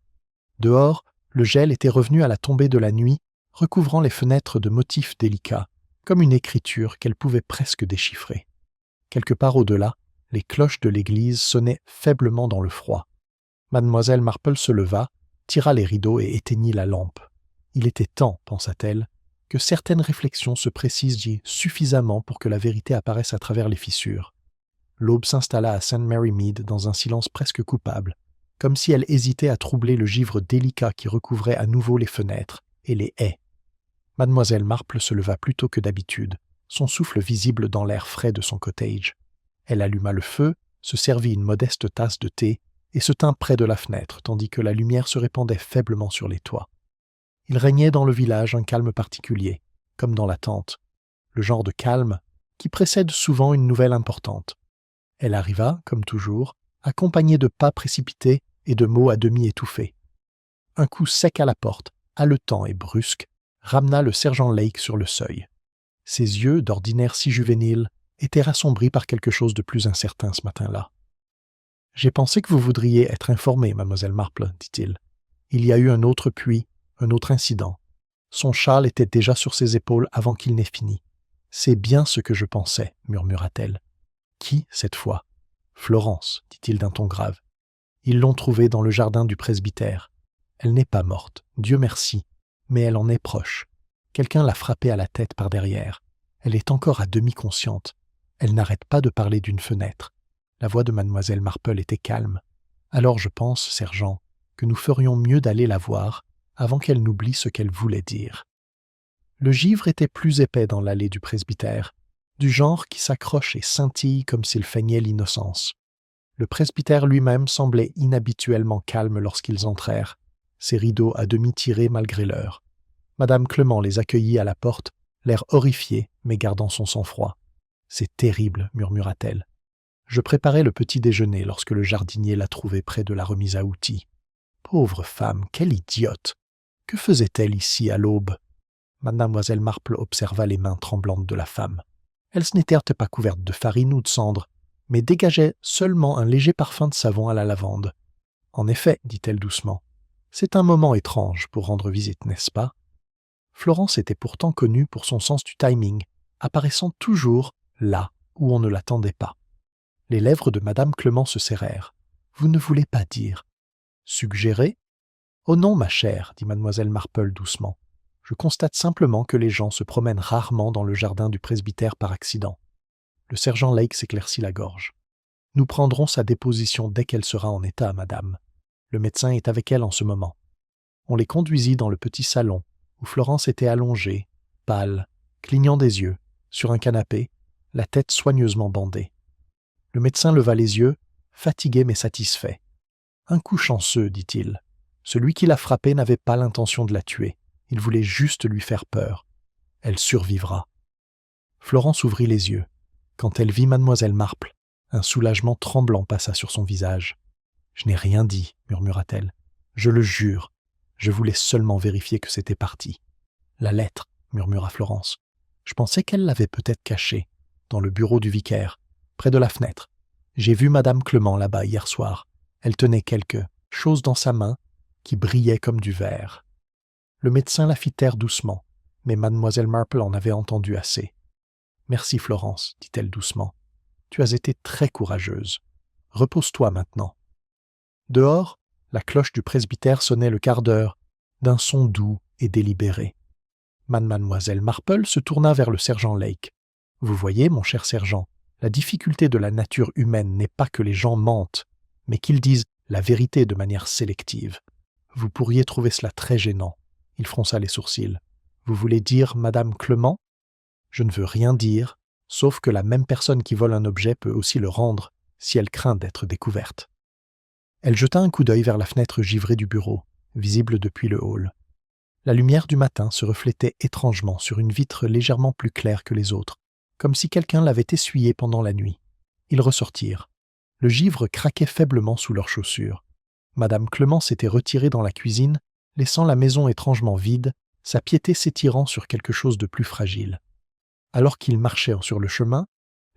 Dehors, le gel était revenu à la tombée de la nuit, recouvrant les fenêtres de motifs délicats, comme une écriture qu'elle pouvait presque déchiffrer. Quelque part au-delà, les cloches de l'église sonnaient faiblement dans le froid. Mademoiselle Marple se leva, tira les rideaux et éteignit la lampe. Il était temps, pensa-t-elle, que certaines réflexions se précisent suffisamment pour que la vérité apparaisse à travers les fissures. L'aube s'installa à St. Mary Mead dans un silence presque coupable, comme si elle hésitait à troubler le givre délicat qui recouvrait à nouveau les fenêtres et les haies. Mademoiselle Marple se leva plus tôt que d'habitude, son souffle visible dans l'air frais de son cottage. Elle alluma le feu, se servit une modeste tasse de thé et se tint près de la fenêtre, tandis que la lumière se répandait faiblement sur les toits. Il régnait dans le village un calme particulier, comme dans la tente, le genre de calme qui précède souvent une nouvelle importante. Elle arriva, comme toujours, accompagnée de pas précipités et de mots à demi étouffés. Un coup sec à la porte, haletant et brusque, ramena le sergent Lake sur le seuil. Ses yeux, d'ordinaire si juvéniles, étaient rassombris par quelque chose de plus incertain ce matin-là. « J'ai pensé que vous voudriez être informée, mademoiselle Marple, dit-il. Il y a eu un autre puits, un autre incident. Son châle était déjà sur ses épaules avant qu'il n'ait fini. C'est bien ce que je pensais, murmura-t-elle. Qui, cette fois? Florence, dit-il d'un ton grave. Ils l'ont trouvée dans le jardin du presbytère. Elle n'est pas morte, Dieu merci, mais elle en est proche. Quelqu'un l'a frappée à la tête par derrière. Elle est encore à demi consciente. Elle n'arrête pas de parler d'une fenêtre. La voix de mademoiselle Marple était calme. Alors je pense, sergent, que nous ferions mieux d'aller la voir avant qu'elle n'oublie ce qu'elle voulait dire. Le givre était plus épais dans l'allée du presbytère, du genre qui s'accroche et scintille comme s'il feignait l'innocence. Le presbytère lui-même semblait inhabituellement calme lorsqu'ils entrèrent, ses rideaux à demi tirés malgré l'heure. Madame Clement les accueillit à la porte, l'air horrifié, mais gardant son sang-froid. « C'est terrible, murmura-t-elle. Je préparais le petit déjeuner lorsque le jardinier l'a trouvée près de la remise à outils. Pauvre femme, quelle idiote! Que faisait-elle ici à l'aube? Mademoiselle Marple observa les mains tremblantes de la femme. Elles n'étaient pas couvertes de farine ou de cendre, mais dégageaient seulement un léger parfum de savon à la lavande. En effet, dit-elle doucement, c'est un moment étrange pour rendre visite, n'est-ce pas? Florence était pourtant connue pour son sens du timing, apparaissant toujours là où on ne l'attendait pas. Les lèvres de Madame Clement se serrèrent. Vous ne voulez pas dire. Suggérer? Oh non, ma chère, dit Mademoiselle Marple doucement. Je constate simplement que les gens se promènent rarement dans le jardin du presbytère par accident. Le sergent Lake s'éclaircit la gorge. Nous prendrons sa déposition dès qu'elle sera en état, madame. Le médecin est avec elle en ce moment. On les conduisit dans le petit salon, où Florence était allongée, pâle, clignant des yeux, sur un canapé, la tête soigneusement bandée. Le médecin leva les yeux, fatigué mais satisfait. Un coup chanceux, dit-il. Celui qui l'a frappée n'avait pas l'intention de la tuer. Il voulait juste lui faire peur. Elle survivra. Florence ouvrit les yeux. Quand elle vit Mademoiselle Marple, un soulagement tremblant passa sur son visage. « Je n'ai rien dit, murmura-t-elle. Je le jure. Je voulais seulement vérifier que c'était parti. »« La lettre, murmura Florence. Je pensais qu'elle l'avait peut-être cachée, dans le bureau du vicaire, près de la fenêtre. J'ai vu Madame Clement là-bas hier soir. Elle tenait quelque chose dans sa main qui brillait comme du verre. Le médecin la fit taire doucement, mais Mademoiselle Marple en avait entendu assez. « Merci Florence, dit-elle doucement. Tu as été très courageuse. Repose-toi maintenant. » Dehors, la cloche du presbytère sonnait le quart d'heure, d'un son doux et délibéré. Mademoiselle Marple se tourna vers le sergent Lake. « Vous voyez, mon cher sergent, la difficulté de la nature humaine n'est pas que les gens mentent, mais qu'ils disent la vérité de manière sélective. Vous pourriez trouver cela très gênant. » Il fronça les sourcils. « Vous voulez dire Madame Clement ? Je ne veux rien dire, sauf que la même personne qui vole un objet peut aussi le rendre, si elle craint d'être découverte. » Elle jeta un coup d'œil vers la fenêtre givrée du bureau, visible depuis le hall. La lumière du matin se reflétait étrangement sur une vitre légèrement plus claire que les autres, comme si quelqu'un l'avait essuyée pendant la nuit. Ils ressortirent. Le givre craquait faiblement sous leurs chaussures. Madame Clement s'était retirée dans la cuisine, laissant la maison étrangement vide, sa piété s'étirant sur quelque chose de plus fragile. Alors qu'ils marchaient sur le chemin,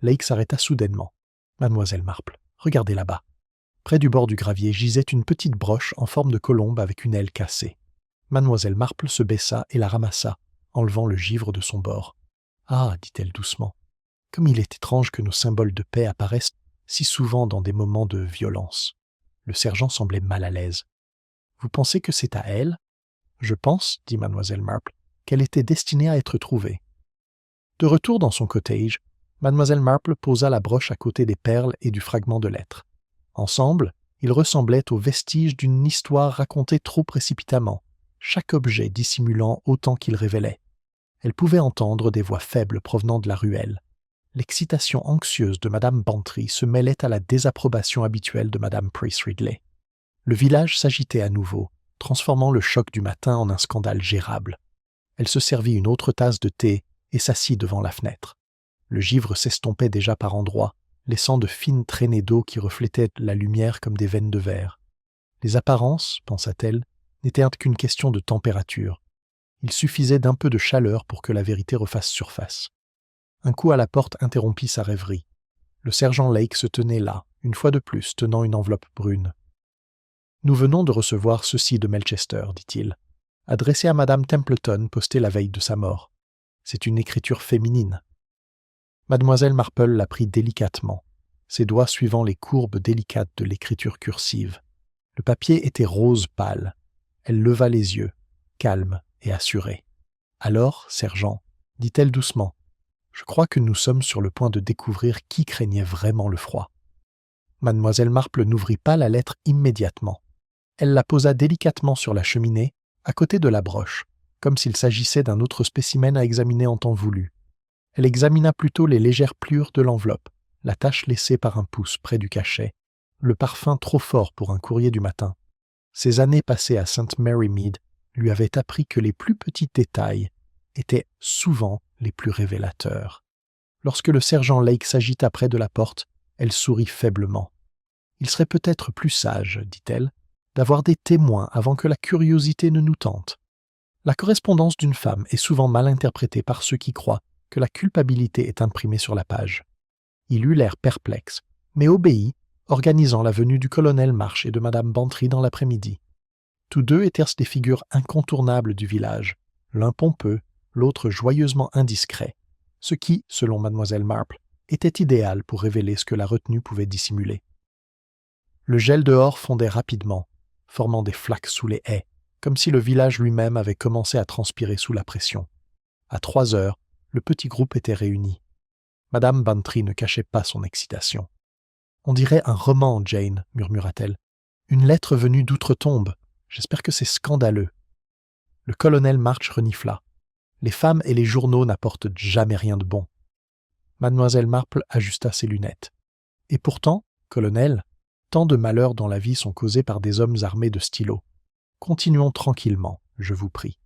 Lake s'arrêta soudainement. « Mademoiselle Marple, regardez là-bas. » Près du bord du gravier gisait une petite broche en forme de colombe avec une aile cassée. Mademoiselle Marple se baissa et la ramassa, enlevant le givre de son bord. « Ah, dit-elle doucement, comme il est étrange que nos symboles de paix apparaissent si souvent dans des moments de violence. » Le sergent semblait mal à l'aise. « Vous pensez que c'est à elle ? » ?»« Je pense, dit Mademoiselle Marple, qu'elle était destinée à être trouvée. » De retour dans son cottage, Mademoiselle Marple posa la broche à côté des perles et du fragment de lettre. Ensemble, ils ressemblaient aux vestiges d'une histoire racontée trop précipitamment, chaque objet dissimulant autant qu'il révélait. Elle pouvait entendre des voix faibles provenant de la ruelle. L'excitation anxieuse de Madame Bantry se mêlait à la désapprobation habituelle de Madame Price Ridley. Le village s'agitait à nouveau, transformant le choc du matin en un scandale gérable. Elle se servit une autre tasse de thé et s'assit devant la fenêtre. Le givre s'estompait déjà par endroits, laissant de fines traînées d'eau qui reflétaient la lumière comme des veines de verre. Les apparences, pensa-t-elle, n'étaient qu'une question de température. Il suffisait d'un peu de chaleur pour que la vérité refasse surface. Un coup à la porte interrompit sa rêverie. Le sergent Lake se tenait là, une fois de plus, tenant une enveloppe brune. « Nous venons de recevoir ceci de Melchester, dit-il, adressé à Madame Templeton, posté la veille de sa mort. C'est une écriture féminine. » Mademoiselle Marple la prit délicatement, ses doigts suivant les courbes délicates de l'écriture cursive. Le papier était rose pâle. Elle leva les yeux, calme et assurée. « Alors, sergent, dit-elle doucement, je crois que nous sommes sur le point de découvrir qui craignait vraiment le froid. » Mademoiselle Marple n'ouvrit pas la lettre immédiatement. Elle la posa délicatement sur la cheminée, à côté de la broche, comme s'il s'agissait d'un autre spécimen à examiner en temps voulu. Elle examina plutôt les légères pliures de l'enveloppe, la tache laissée par un pouce près du cachet, le parfum trop fort pour un courrier du matin. Ses années passées à St. Mary Mead lui avait appris que les plus petits détails étaient souvent les plus révélateurs. Lorsque le sergent Lake s'agita près de la porte, elle sourit faiblement. « Il serait peut-être plus sage, dit-elle, d'avoir des témoins avant que la curiosité ne nous tente. La correspondance d'une femme est souvent mal interprétée par ceux qui croient que la culpabilité est imprimée sur la page. » Il eut l'air perplexe, mais obéit, organisant la venue du colonel March et de madame Bantry dans l'après-midi. Tous deux étaient des figures incontournables du village, l'un pompeux, l'autre joyeusement indiscret, ce qui, selon mademoiselle Marple, était idéal pour révéler ce que la retenue pouvait dissimuler. Le gel dehors fondait rapidement, formant des flaques sous les haies, comme si le village lui-même avait commencé à transpirer sous la pression. À 3 heures, le petit groupe était réuni. Madame Bantry ne cachait pas son excitation. « On dirait un roman, Jane, » murmura-t-elle. « Une lettre venue d'outre-tombe. J'espère que c'est scandaleux. » Le colonel March renifla. « Les femmes et les journaux n'apportent jamais rien de bon. » Mademoiselle Marple ajusta ses lunettes. « Et pourtant, colonel, tant de malheurs dans la vie sont causés par des hommes armés de stylos. Continuons tranquillement, je vous prie. »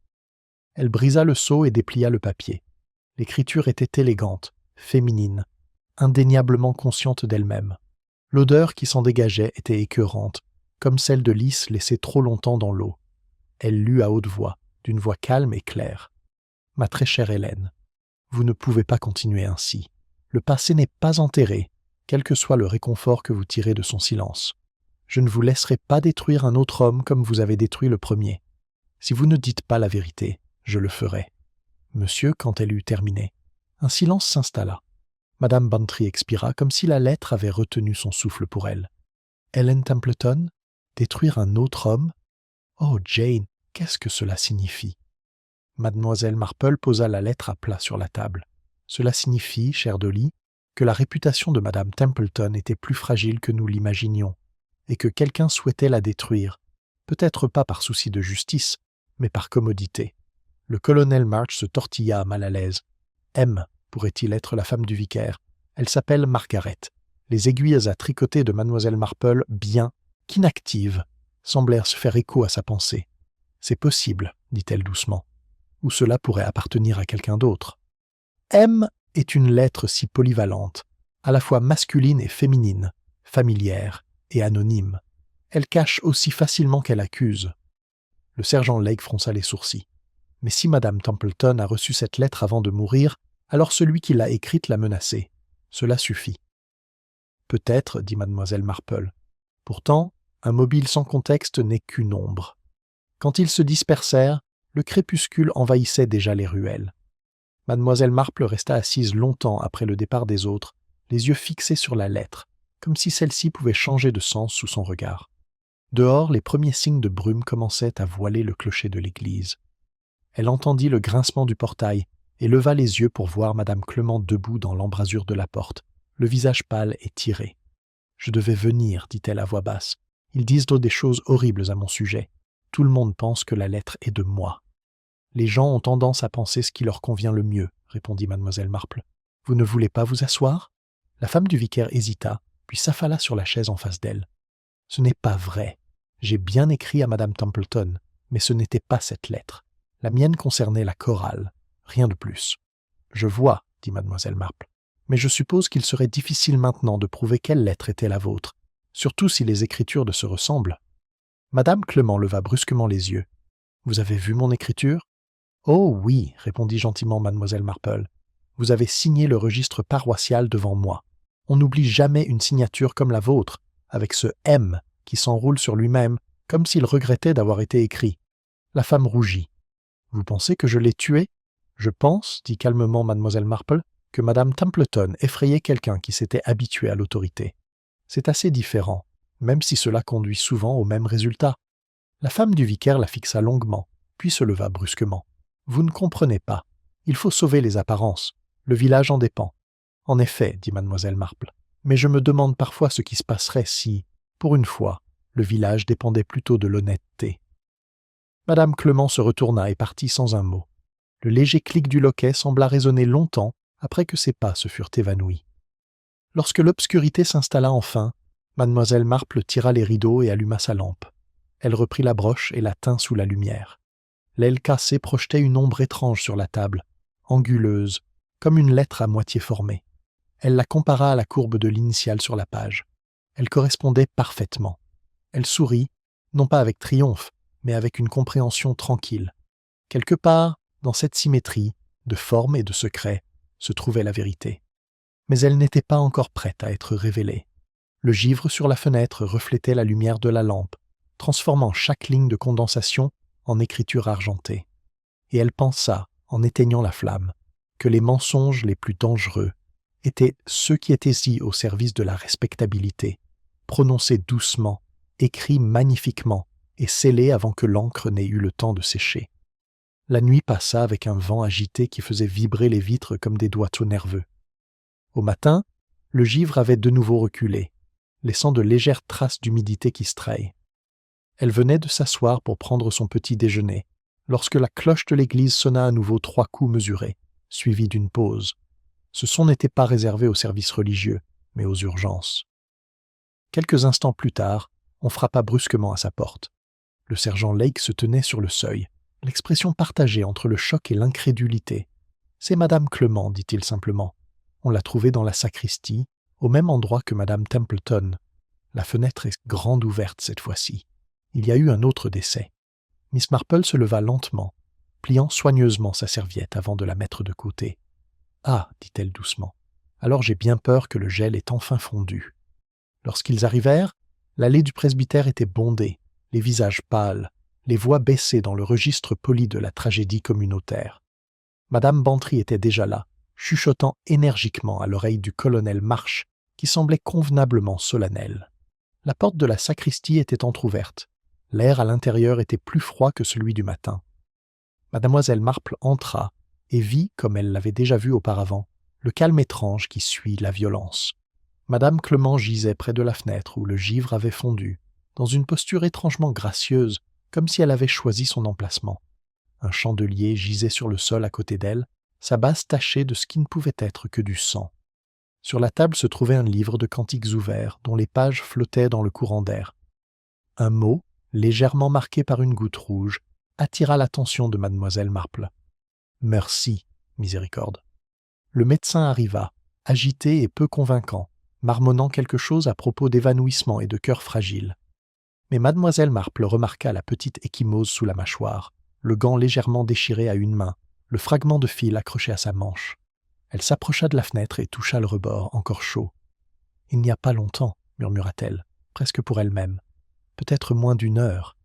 Elle brisa le sceau et déplia le papier. L'écriture était élégante, féminine, indéniablement consciente d'elle-même. L'odeur qui s'en dégageait était écœurante, comme celle de lys laissée trop longtemps dans l'eau. Elle lut à haute voix, d'une voix calme et claire. « Ma très chère Hélène, vous ne pouvez pas continuer ainsi. Le passé n'est pas enterré, quel que soit le réconfort que vous tirez de son silence. Je ne vous laisserai pas détruire un autre homme comme vous avez détruit le premier. Si vous ne dites pas la vérité, je le ferai. » Monsieur, quand elle eut terminé, un silence s'installa. Madame Bantry expira comme si la lettre avait retenu son souffle pour elle. Hélène Templeton, détruire un autre homme? Oh, Jane, qu'est-ce que cela signifie? Mademoiselle Marple posa la lettre à plat sur la table. Cela signifie, chère Dolly, que la réputation de Madame Templeton était plus fragile que nous l'imaginions, et que quelqu'un souhaitait la détruire, peut-être pas par souci de justice, mais par commodité. Le colonel March se tortilla mal à l'aise. M pourrait-il être la femme du vicaire? Elle s'appelle Margaret. Les aiguilles à tricoter de mademoiselle Marple, bien qu'inactives, semblèrent se faire écho à sa pensée. « C'est possible, dit-elle doucement. Ou cela pourrait appartenir à quelqu'un d'autre. M est une lettre si polyvalente, à la fois masculine et féminine, familière et anonyme. Elle cache aussi facilement qu'elle accuse. » Le sergent Lake fronça les sourcils. « Mais si madame Templeton a reçu cette lettre avant de mourir, alors celui qui l'a écrite l'a menacée. Cela suffit. »« Peut-être, dit mademoiselle Marple. Pourtant, un mobile sans contexte n'est qu'une ombre. » Quand ils se dispersèrent, le crépuscule envahissait déjà les ruelles. Mademoiselle Marple resta assise longtemps après le départ des autres, les yeux fixés sur la lettre, comme si celle-ci pouvait changer de sens sous son regard. Dehors, les premiers signes de brume commençaient à voiler le clocher de l'église. Elle entendit le grincement du portail et leva les yeux pour voir madame Clement debout dans l'embrasure de la porte, le visage pâle et tiré. « Je devais venir, dit-elle à voix basse. Ils disent des choses horribles à mon sujet. Tout le monde pense que la lettre est de moi. »« Les gens ont tendance à penser ce qui leur convient le mieux, répondit mademoiselle Marple. Vous ne voulez pas vous asseoir ? La femme du vicaire hésita, puis s'affala sur la chaise en face d'elle. Ce n'est pas vrai. J'ai bien écrit à madame Templeton, mais ce n'était pas cette lettre. La mienne concernait la chorale, rien de plus. Je vois, dit mademoiselle Marple, mais je suppose qu'il serait difficile maintenant de prouver quelle lettre était la vôtre, surtout si les écritures de se ressemblent. Madame Clement leva brusquement les yeux. Vous avez vu mon écriture ? Oh oui, répondit gentiment mademoiselle Marple. Vous avez signé le registre paroissial devant moi. On n'oublie jamais une signature comme la vôtre, avec ce M qui s'enroule sur lui-même, comme s'il regrettait d'avoir été écrit. La femme rougit. Vous pensez que je l'ai tué ? Je pense, dit calmement mademoiselle Marple, que madame Templeton effrayait quelqu'un qui s'était habitué à l'autorité. C'est assez différent, même si cela conduit souvent au même résultat. La femme du vicaire la fixa longuement, puis se leva brusquement. Vous ne comprenez pas. Il faut sauver les apparences. Le village en dépend. En effet, dit mademoiselle Marple, mais je me demande parfois ce qui se passerait si, pour une fois, le village dépendait plutôt de l'honnêteté. Madame Clement se retourna et partit sans un mot. Le léger clic du loquet sembla résonner longtemps après que ses pas se furent évanouis. Lorsque l'obscurité s'installa enfin, mademoiselle Marple tira les rideaux et alluma sa lampe. Elle reprit la broche et la tint sous la lumière. L'aile cassée projetait une ombre étrange sur la table, anguleuse, comme une lettre à moitié formée. Elle la compara à la courbe de l'initiale sur la page. Elle correspondait parfaitement. Elle sourit, non pas avec triomphe, mais avec une compréhension tranquille. Quelque part, dans cette symétrie, de forme et de secret, se trouvait la vérité. Mais elle n'était pas encore prête à être révélée. Le givre sur la fenêtre reflétait la lumière de la lampe, transformant chaque ligne de condensation en écriture argentée. Et elle pensa, en éteignant la flamme, que les mensonges les plus dangereux étaient ceux qui étaient si au service de la respectabilité, prononcés doucement, écrits magnifiquement et scellés avant que l'encre n'ait eu le temps de sécher. La nuit passa avec un vent agité qui faisait vibrer les vitres comme des doigts nerveux. Au matin, le givre avait de nouveau reculé, laissant de légères traces d'humidité qui straillent. Elle venait de s'asseoir pour prendre son petit déjeuner, lorsque la cloche de l'église sonna à nouveau 3 coups mesurés, suivis d'une pause. Ce son n'était pas réservé aux services religieux, mais aux urgences. Quelques instants plus tard, on frappa brusquement à sa porte. Le sergent Lake se tenait sur le seuil, l'expression partagée entre le choc et l'incrédulité. « C'est Madame Clement, dit-il simplement. On l'a trouvée dans la sacristie, au même endroit que Madame Templeton. La fenêtre est grande ouverte cette fois-ci. Il y a eu un autre décès. » Miss Marple se leva lentement, pliant soigneusement sa serviette avant de la mettre de côté. « Ah, dit-elle doucement, alors j'ai bien peur que le gel ait enfin fondu. » Lorsqu'ils arrivèrent, l'allée du presbytère était bondée, les visages pâles, les voix baissées dans le registre poli de la tragédie communautaire. Madame Bantry était déjà là, chuchotant énergiquement à l'oreille du colonel March, qui semblait convenablement solennel. La porte de la sacristie était entr'ouverte. L'air à l'intérieur était plus froid que celui du matin. Mademoiselle Marple entra et vit, comme elle l'avait déjà vu auparavant, le calme étrange qui suit la violence. Madame Clement gisait près de la fenêtre où le givre avait fondu, dans une posture étrangement gracieuse, comme si elle avait choisi son emplacement. Un chandelier gisait sur le sol à côté d'elle, sa base tachée de ce qui ne pouvait être que du sang. Sur la table se trouvait un livre de cantiques ouverts, dont les pages flottaient dans le courant d'air. Un mot, légèrement marqué par une goutte rouge, attira l'attention de mademoiselle Marple. « Merci, miséricorde. » Le médecin arriva, agité et peu convaincant, marmonnant quelque chose à propos d'évanouissement et de cœur fragile. Mais mademoiselle Marple remarqua la petite ecchymose sous la mâchoire, le gant légèrement déchiré à une main, le fragment de fil accroché à sa manche. Elle s'approcha de la fenêtre et toucha le rebord, encore chaud. « Il n'y a pas longtemps, » murmura-t-elle, presque pour elle-même. « Peut-être moins d'1 heure. »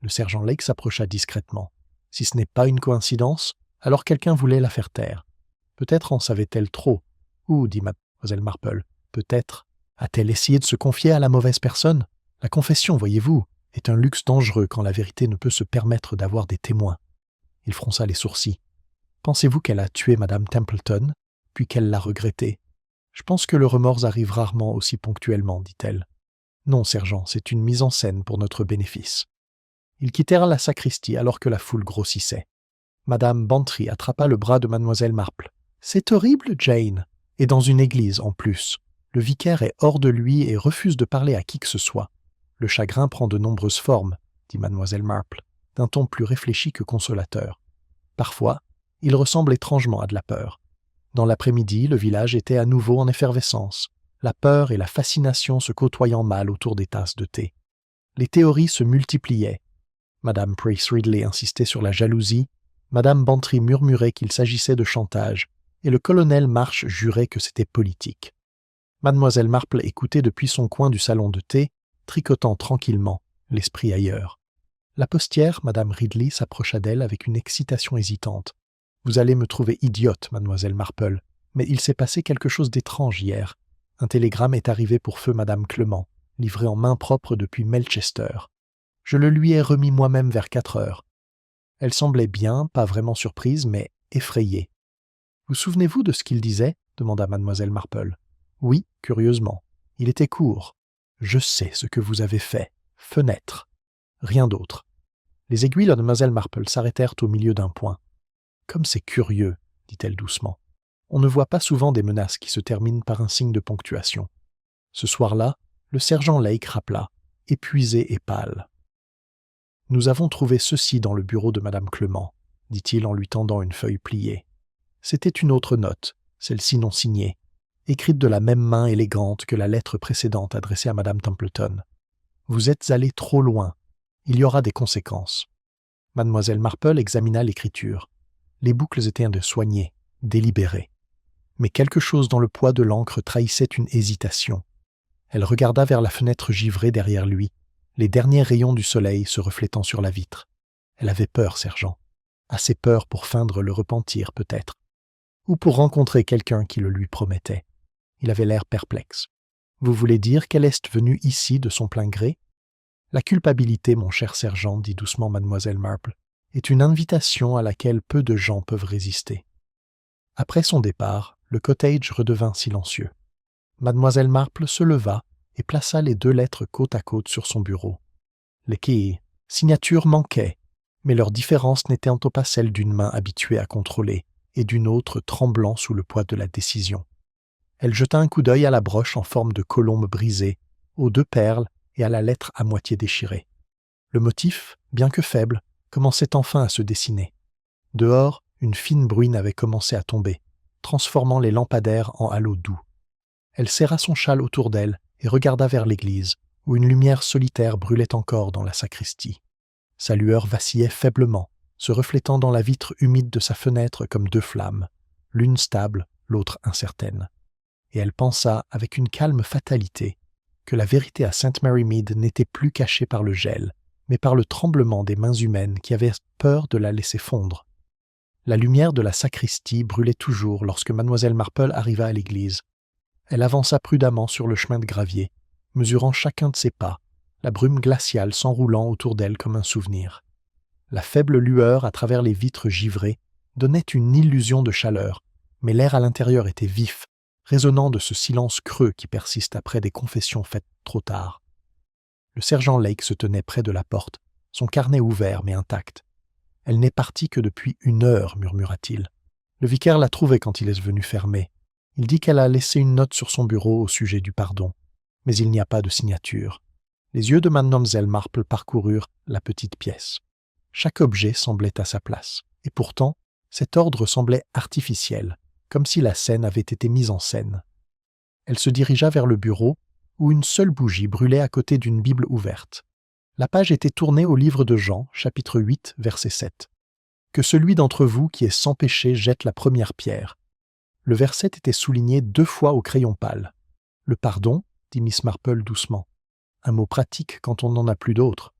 Le sergent Lake s'approcha discrètement. Si ce n'est pas une coïncidence, alors quelqu'un voulait la faire taire. Peut-être en savait-elle trop. Ou, dit mademoiselle Marple, peut-être a-t-elle essayé de se confier à la mauvaise personne? La confession, voyez-vous, est un luxe dangereux quand la vérité ne peut se permettre d'avoir des témoins. Il fronça les sourcils. Pensez-vous qu'elle a tué Madame Templeton, puis qu'elle l'a regretté? Je pense que le remords arrive rarement aussi ponctuellement, dit-elle. Non, sergent, c'est une mise en scène pour notre bénéfice. Ils quittèrent la sacristie alors que la foule grossissait. Madame Bantry attrapa le bras de mademoiselle Marple. « C'est horrible, Jane. Et dans une église, en plus. Le vicaire est hors de lui et refuse de parler à qui que ce soit. Le chagrin prend de nombreuses formes, dit mademoiselle Marple, d'un ton plus réfléchi que consolateur. Parfois, il ressemble étrangement à de la peur. Dans l'après-midi, le village était à nouveau en effervescence, la peur et la fascination se côtoyant mal autour des tasses de thé. Les théories se multipliaient. Madame Price Ridley insistait sur la jalousie, Madame Bantry murmurait qu'il s'agissait de chantage, et le colonel March jurait que c'était politique. Mademoiselle Marple écoutait depuis son coin du salon de thé, tricotant tranquillement, l'esprit ailleurs. La postière, Madame Ridley, s'approcha d'elle avec une excitation hésitante. « Vous allez me trouver idiote, mademoiselle Marple, mais il s'est passé quelque chose d'étrange hier. Un télégramme est arrivé pour feu Madame Clement, livré en main propre depuis Melchester. Je le lui ai remis moi-même vers 4 heures. Elle semblait bien, pas vraiment surprise, mais effrayée. « Vous souvenez-vous de ce qu'il disait » demanda mademoiselle Marple. « Oui, curieusement. Il était court. Je sais ce que vous avez fait. Fenêtre. Rien d'autre. » Les aiguilles de mademoiselle Marple s'arrêtèrent au milieu d'un point. « Comme c'est curieux, » dit-elle doucement. « On ne voit pas souvent des menaces qui se terminent par un signe de ponctuation. » Ce soir-là, le sergent Lake rappela, épuisé et pâle. Nous avons trouvé ceci dans le bureau de madame Clement, dit-il en lui tendant une feuille pliée. C'était une autre note, celle-ci non signée, écrite de la même main élégante que la lettre précédente adressée à madame Templeton. Vous êtes allé trop loin. Il y aura des conséquences. Mademoiselle Marple examina l'écriture. Les boucles étaient soignées, délibérées. Mais quelque chose dans le poids de l'encre trahissait une hésitation. Elle regarda vers la fenêtre givrée derrière lui, les derniers rayons du soleil se reflétant sur la vitre. Elle avait peur, sergent. Assez peur pour feindre le repentir, peut-être. Ou pour rencontrer quelqu'un qui le lui promettait. Il avait l'air perplexe. Vous voulez dire qu'elle est venue ici de son plein gré? La culpabilité, mon cher sergent, dit doucement mademoiselle Marple, est une invitation à laquelle peu de gens peuvent résister. Après son départ, le cottage redevint silencieux. Mademoiselle Marple se leva et plaça les 2 lettres côte à côte sur son bureau. Les signatures manquaient, mais leur différence n'était pas celle d'une main habituée à contrôler et d'une autre tremblant sous le poids de la décision. Elle jeta un coup d'œil à la broche en forme de colombe brisée, aux 2 perles et à la lettre à moitié déchirée. Le motif, bien que faible, commençait enfin à se dessiner. Dehors, une fine bruine avait commencé à tomber, transformant les lampadaires en halos doux. Elle serra son châle autour d'elle et regarda vers l'église, où une lumière solitaire brûlait encore dans la sacristie. Sa lueur vacillait faiblement, se reflétant dans la vitre humide de sa fenêtre comme 2 flammes, l'une stable, l'autre incertaine. Et elle pensa, avec une calme fatalité, que la vérité à St. Mary Mead n'était plus cachée par le gel, mais par le tremblement des mains humaines qui avaient peur de la laisser fondre. La lumière de la sacristie brûlait toujours lorsque mademoiselle Marple arriva à l'église. Elle avança prudemment sur le chemin de gravier, mesurant chacun de ses pas, la brume glaciale s'enroulant autour d'elle comme un souvenir. La faible lueur à travers les vitres givrées donnait une illusion de chaleur, mais l'air à l'intérieur était vif, résonnant de ce silence creux qui persiste après des confessions faites trop tard. Le sergent Lake se tenait près de la porte, son carnet ouvert mais intact. « Elle n'est partie que depuis 1 heure, murmura-t-il. Le vicaire l'a trouvée quand il est venu fermer. Il dit qu'elle a laissé une note sur son bureau au sujet du pardon, mais il n'y a pas de signature. » Les yeux de mademoiselle Marple parcoururent la petite pièce. Chaque objet semblait à sa place, et pourtant, cet ordre semblait artificiel, comme si la scène avait été mise en scène. Elle se dirigea vers le bureau, où une seule bougie brûlait à côté d'une Bible ouverte. La page était tournée au livre de Jean, chapitre 8, verset 7. « Que celui d'entre vous qui est sans péché jette la première pierre. » Le verset était souligné 2 fois au crayon pâle. « Le pardon » dit Miss Marple doucement. Un mot pratique quand on n'en a plus d'autre.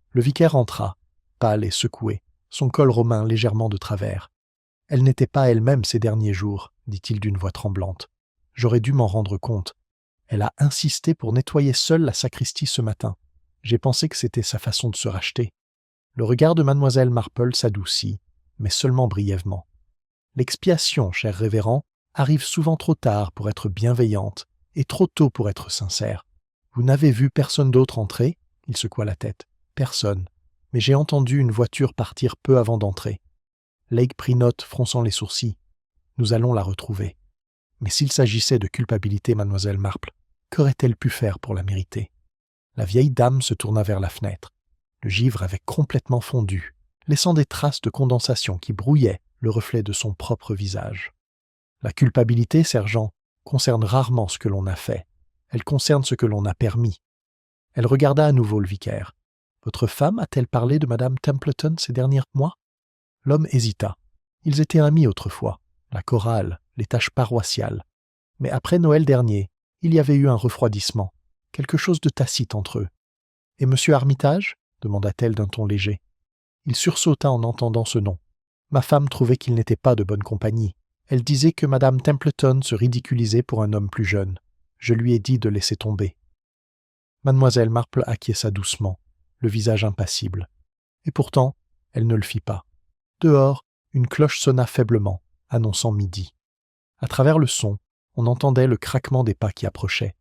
Le vicaire entra, pâle et secoué, son col romain légèrement de travers. « Elle n'était pas elle-même ces derniers jours, » dit-il d'une voix tremblante. « J'aurais dû m'en rendre compte. Elle a insisté pour nettoyer seule la sacristie ce matin. J'ai pensé que c'était sa façon de se racheter. » Le regard de mademoiselle Marple s'adoucit, mais seulement brièvement. L'expiation, cher révérend, arrive souvent trop tard pour être bienveillante et trop tôt pour être sincère. Vous n'avez vu personne d'autre entrer ? Il secoua la tête. Personne. Mais j'ai entendu une voiture partir peu avant d'entrer. Lake prit note, fronçant les sourcils. Nous allons la retrouver. Mais s'il s'agissait de culpabilité, mademoiselle Marple, qu'aurait-elle pu faire pour la mériter ? La vieille dame se tourna vers la fenêtre. Le givre avait complètement fondu, laissant des traces de condensation qui brouillaient le reflet de son propre visage. La culpabilité, sergent, concerne rarement ce que l'on a fait. Elle concerne ce que l'on a permis. Elle regarda à nouveau le vicaire. « Votre femme a-t-elle parlé de madame Templeton ces derniers mois ?» L'homme hésita. Ils étaient amis autrefois, la chorale, les tâches paroissiales. Mais après Noël dernier, il y avait eu un refroidissement, quelque chose de tacite entre eux. « Et monsieur Armitage ?» demanda-t-elle d'un ton léger. Il sursauta en entendant ce nom. Ma femme trouvait qu'il n'était pas de bonne compagnie. Elle disait que madame Templeton se ridiculisait pour un homme plus jeune. Je lui ai dit de laisser tomber. Mademoiselle Marple acquiesça doucement, le visage impassible. Et pourtant, elle ne le fit pas. Dehors, une cloche sonna faiblement, annonçant midi. À travers le son, on entendait le craquement des pas qui approchaient.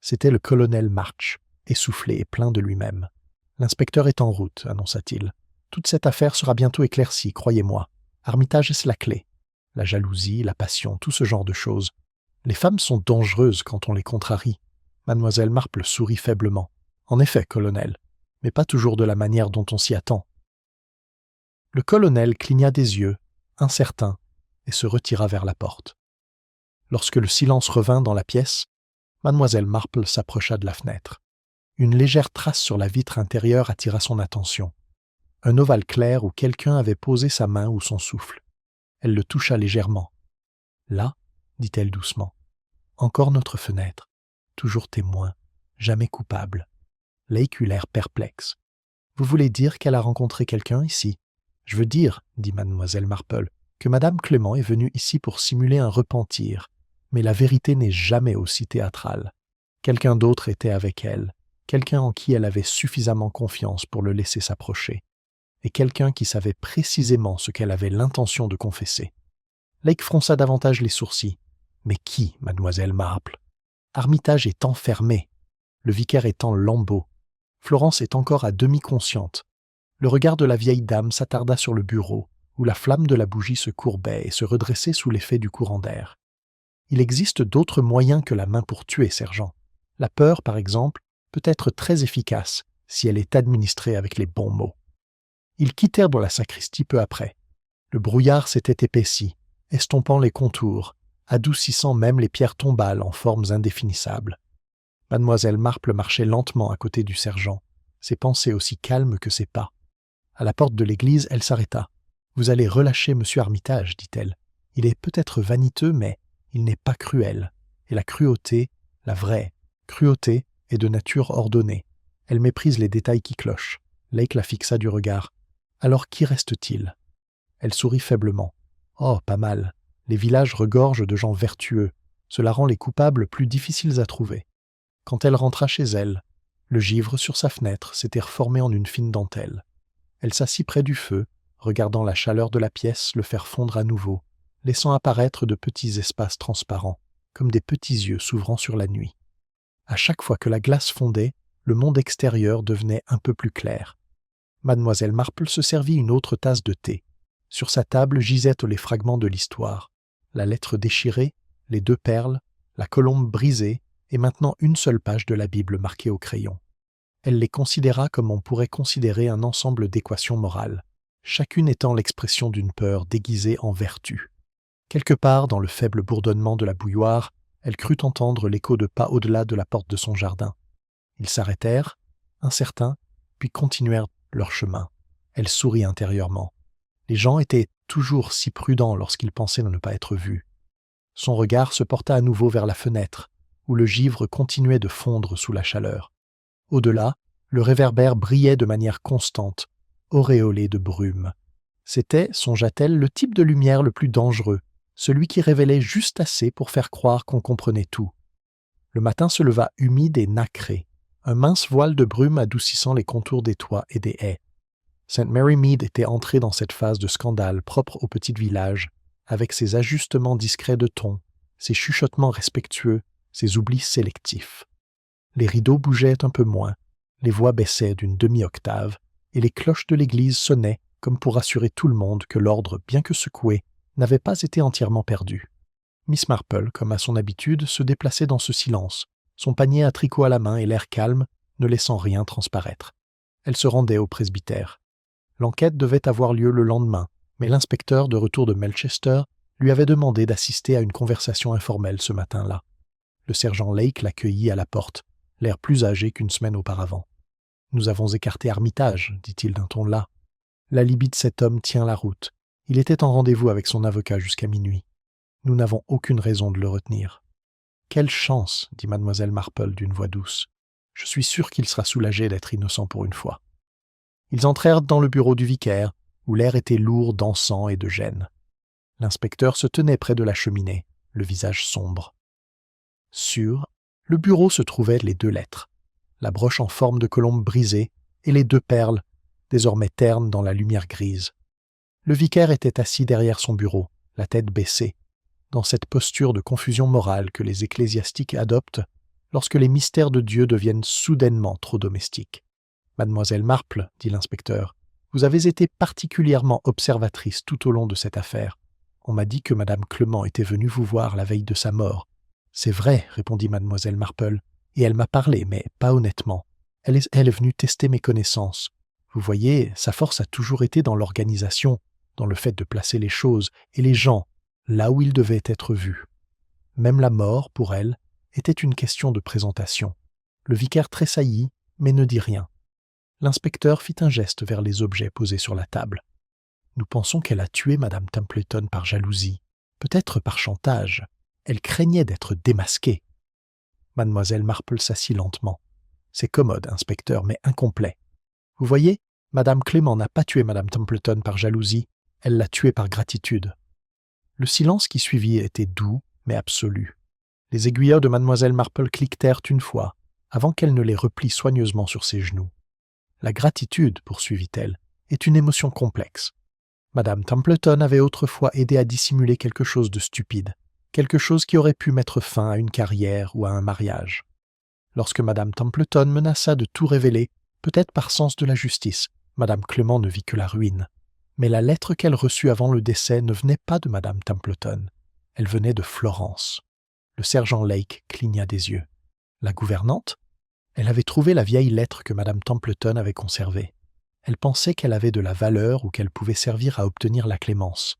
C'était le colonel March, essoufflé et plein de lui-même. « L'inspecteur est en route, » annonça-t-il. « Toute cette affaire sera bientôt éclaircie, croyez-moi. Armitage est la clé. La jalousie, la passion, tout ce genre de choses. Les femmes sont dangereuses quand on les contrarie. » Mademoiselle Marple sourit faiblement. « En effet, colonel. mais pas toujours de la manière dont on s'y attend. Le colonel cligna des yeux, incertain, et se retira vers la porte. Lorsque le silence revint dans la pièce, mademoiselle Marple s'approcha de la fenêtre. Une légère trace sur la vitre intérieure attira son attention. Un ovale clair où quelqu'un avait posé sa main ou son souffle. Elle le toucha légèrement. « Là, dit-elle doucement, encore notre fenêtre, toujours témoin, jamais coupable. » Lake eut l'air perplexe. « Vous voulez dire qu'elle a rencontré quelqu'un ici ? » « Je veux dire, dit mademoiselle Marple, que madame Clément est venue ici pour simuler un repentir, mais la vérité n'est jamais aussi théâtrale. Quelqu'un d'autre était avec elle, quelqu'un en qui elle avait suffisamment confiance pour le laisser s'approcher, et quelqu'un qui savait précisément ce qu'elle avait l'intention de confesser. » Lake fronça davantage les sourcils. « Mais qui, mademoiselle Marple ? Armitage est enfermé. Le vicaire est en lambeaux. Florence est encore à demi consciente. » Le regard de la vieille dame s'attarda sur le bureau, où la flamme de la bougie se courbait et se redressait sous l'effet du courant d'air. « Il existe d'autres moyens que la main pour tuer, sergent. La peur, par exemple, peut être très efficace si elle est administrée avec les bons mots. » Ils quittèrent dans la sacristie peu après. Le brouillard s'était épaissi, estompant les contours, adoucissant même les pierres tombales en formes indéfinissables. Mademoiselle Marple marchait lentement à côté du sergent, ses pensées aussi calmes que ses pas. À la porte de l'église, elle s'arrêta. « Vous allez relâcher monsieur Armitage, dit-elle. Il est peut-être vaniteux, mais il n'est pas cruel. Et la cruauté, la vraie cruauté, est de nature ordonnée. Elle méprise les détails qui clochent. » Lake la fixa du regard. « Alors qui reste-t-il » Elle sourit faiblement. « Oh, pas mal. Les villages regorgent de gens vertueux. Cela rend les coupables plus difficiles à trouver. » Quand elle rentra chez elle, le givre sur sa fenêtre s'était reformé en une fine dentelle. Elle s'assit près du feu, regardant la chaleur de la pièce le faire fondre à nouveau, laissant apparaître de petits espaces transparents, comme des petits yeux s'ouvrant sur la nuit. À chaque fois que la glace fondait, le monde extérieur devenait un peu plus clair. Mademoiselle Marple se servit une autre tasse de thé. Sur sa table gisaient les fragments de l'histoire, la lettre déchirée, les 2 perles, la colombe brisée, et maintenant une seule page de la Bible marquée au crayon. Elle les considéra comme on pourrait considérer un ensemble d'équations morales, chacune étant l'expression d'une peur déguisée en vertu. Quelque part dans le faible bourdonnement de la bouilloire, elle crut entendre l'écho de pas au-delà de la porte de son jardin. Ils s'arrêtèrent, incertains, puis continuèrent leur chemin. Elle sourit intérieurement. Les gens étaient toujours si prudents lorsqu'ils pensaient ne pas être vus. Son regard se porta à nouveau vers la fenêtre, où le givre continuait de fondre sous la chaleur. Au-delà, le réverbère brillait de manière constante, auréolé de brume. C'était, songea-t-elle, le type de lumière le plus dangereux, celui qui révélait juste assez pour faire croire qu'on comprenait tout. Le matin se leva humide et nacré, un mince voile de brume adoucissant les contours des toits et des haies. St. Mary Mead était entrée dans cette phase de scandale propre au petit village, avec ses ajustements discrets de ton, ses chuchotements respectueux, ses oublis sélectifs. Les rideaux bougeaient un peu moins, les voix baissaient d'une demi-octave, et les cloches de l'église sonnaient comme pour assurer tout le monde que l'ordre, bien que secoué, n'avait pas été entièrement perdu. Miss Marple, comme à son habitude, se déplaçait dans ce silence, son panier à tricot à la main et l'air calme, ne laissant rien transparaître. Elle se rendait au presbytère. L'enquête devait avoir lieu le lendemain, mais l'inspecteur de retour de Melchester lui avait demandé d'assister à une conversation informelle ce matin-là. Le sergent Lake l'accueillit à la porte, l'air plus âgé qu'une semaine auparavant. « Nous avons écarté Armitage, dit-il d'un ton las. L'alibi de cet homme tient la route. Il était en rendez-vous avec son avocat jusqu'à minuit. Nous n'avons aucune raison de le retenir. »« Quelle chance, dit mademoiselle Marple d'une voix douce. Je suis sûr qu'il sera soulagé d'être innocent pour une fois. » Ils entrèrent dans le bureau du vicaire, où l'air était lourd d'encens et de gêne. L'inspecteur se tenait près de la cheminée, le visage sombre. Sur le bureau se trouvaient les 2 lettres, la broche en forme de colombe brisée et les 2 perles, désormais ternes dans la lumière grise. Le vicaire était assis derrière son bureau, la tête baissée, dans cette posture de confusion morale que les ecclésiastiques adoptent lorsque les mystères de Dieu deviennent soudainement trop domestiques. « Mademoiselle Marple, dit l'inspecteur, vous avez été particulièrement observatrice tout au long de cette affaire. On m'a dit que madame Clément était venue vous voir la veille de sa mort. »« C'est vrai, répondit mademoiselle Marple, et elle m'a parlé, mais pas honnêtement. Elle est venue tester mes connaissances. Vous voyez, sa force a toujours été dans l'organisation, dans le fait de placer les choses et les gens là où ils devaient être vus. Même la mort, pour elle, était une question de présentation. Le vicaire tressaillit, mais ne dit rien. L'inspecteur fit un geste vers les objets posés sur la table. Nous pensons qu'elle a tué Madame Templeton par jalousie, peut-être par chantage. Elle craignait d'être démasquée. Mademoiselle Marple s'assit lentement. C'est commode, inspecteur, mais incomplet. Vous voyez, Madame Clément n'a pas tué Madame Templeton par jalousie, elle l'a tuée par gratitude. Le silence qui suivit était doux, mais absolu. Les aiguilleurs de Mademoiselle Marple cliquetèrent une fois, avant qu'elle ne les replie soigneusement sur ses genoux. La gratitude, poursuivit-elle, est une émotion complexe. Madame Templeton avait autrefois aidé à dissimuler quelque chose de stupide, quelque chose qui aurait pu mettre fin à une carrière ou à un mariage. Lorsque Madame Templeton menaça de tout révéler, peut-être par sens de la justice, Madame Clément ne vit que la ruine. Mais la lettre qu'elle reçut avant le décès ne venait pas de Madame Templeton. Elle venait de Florence. Le sergent Lake cligna des yeux. La gouvernante? Elle avait trouvé la vieille lettre que Madame Templeton avait conservée. Elle pensait qu'elle avait de la valeur ou qu'elle pouvait servir à obtenir la clémence.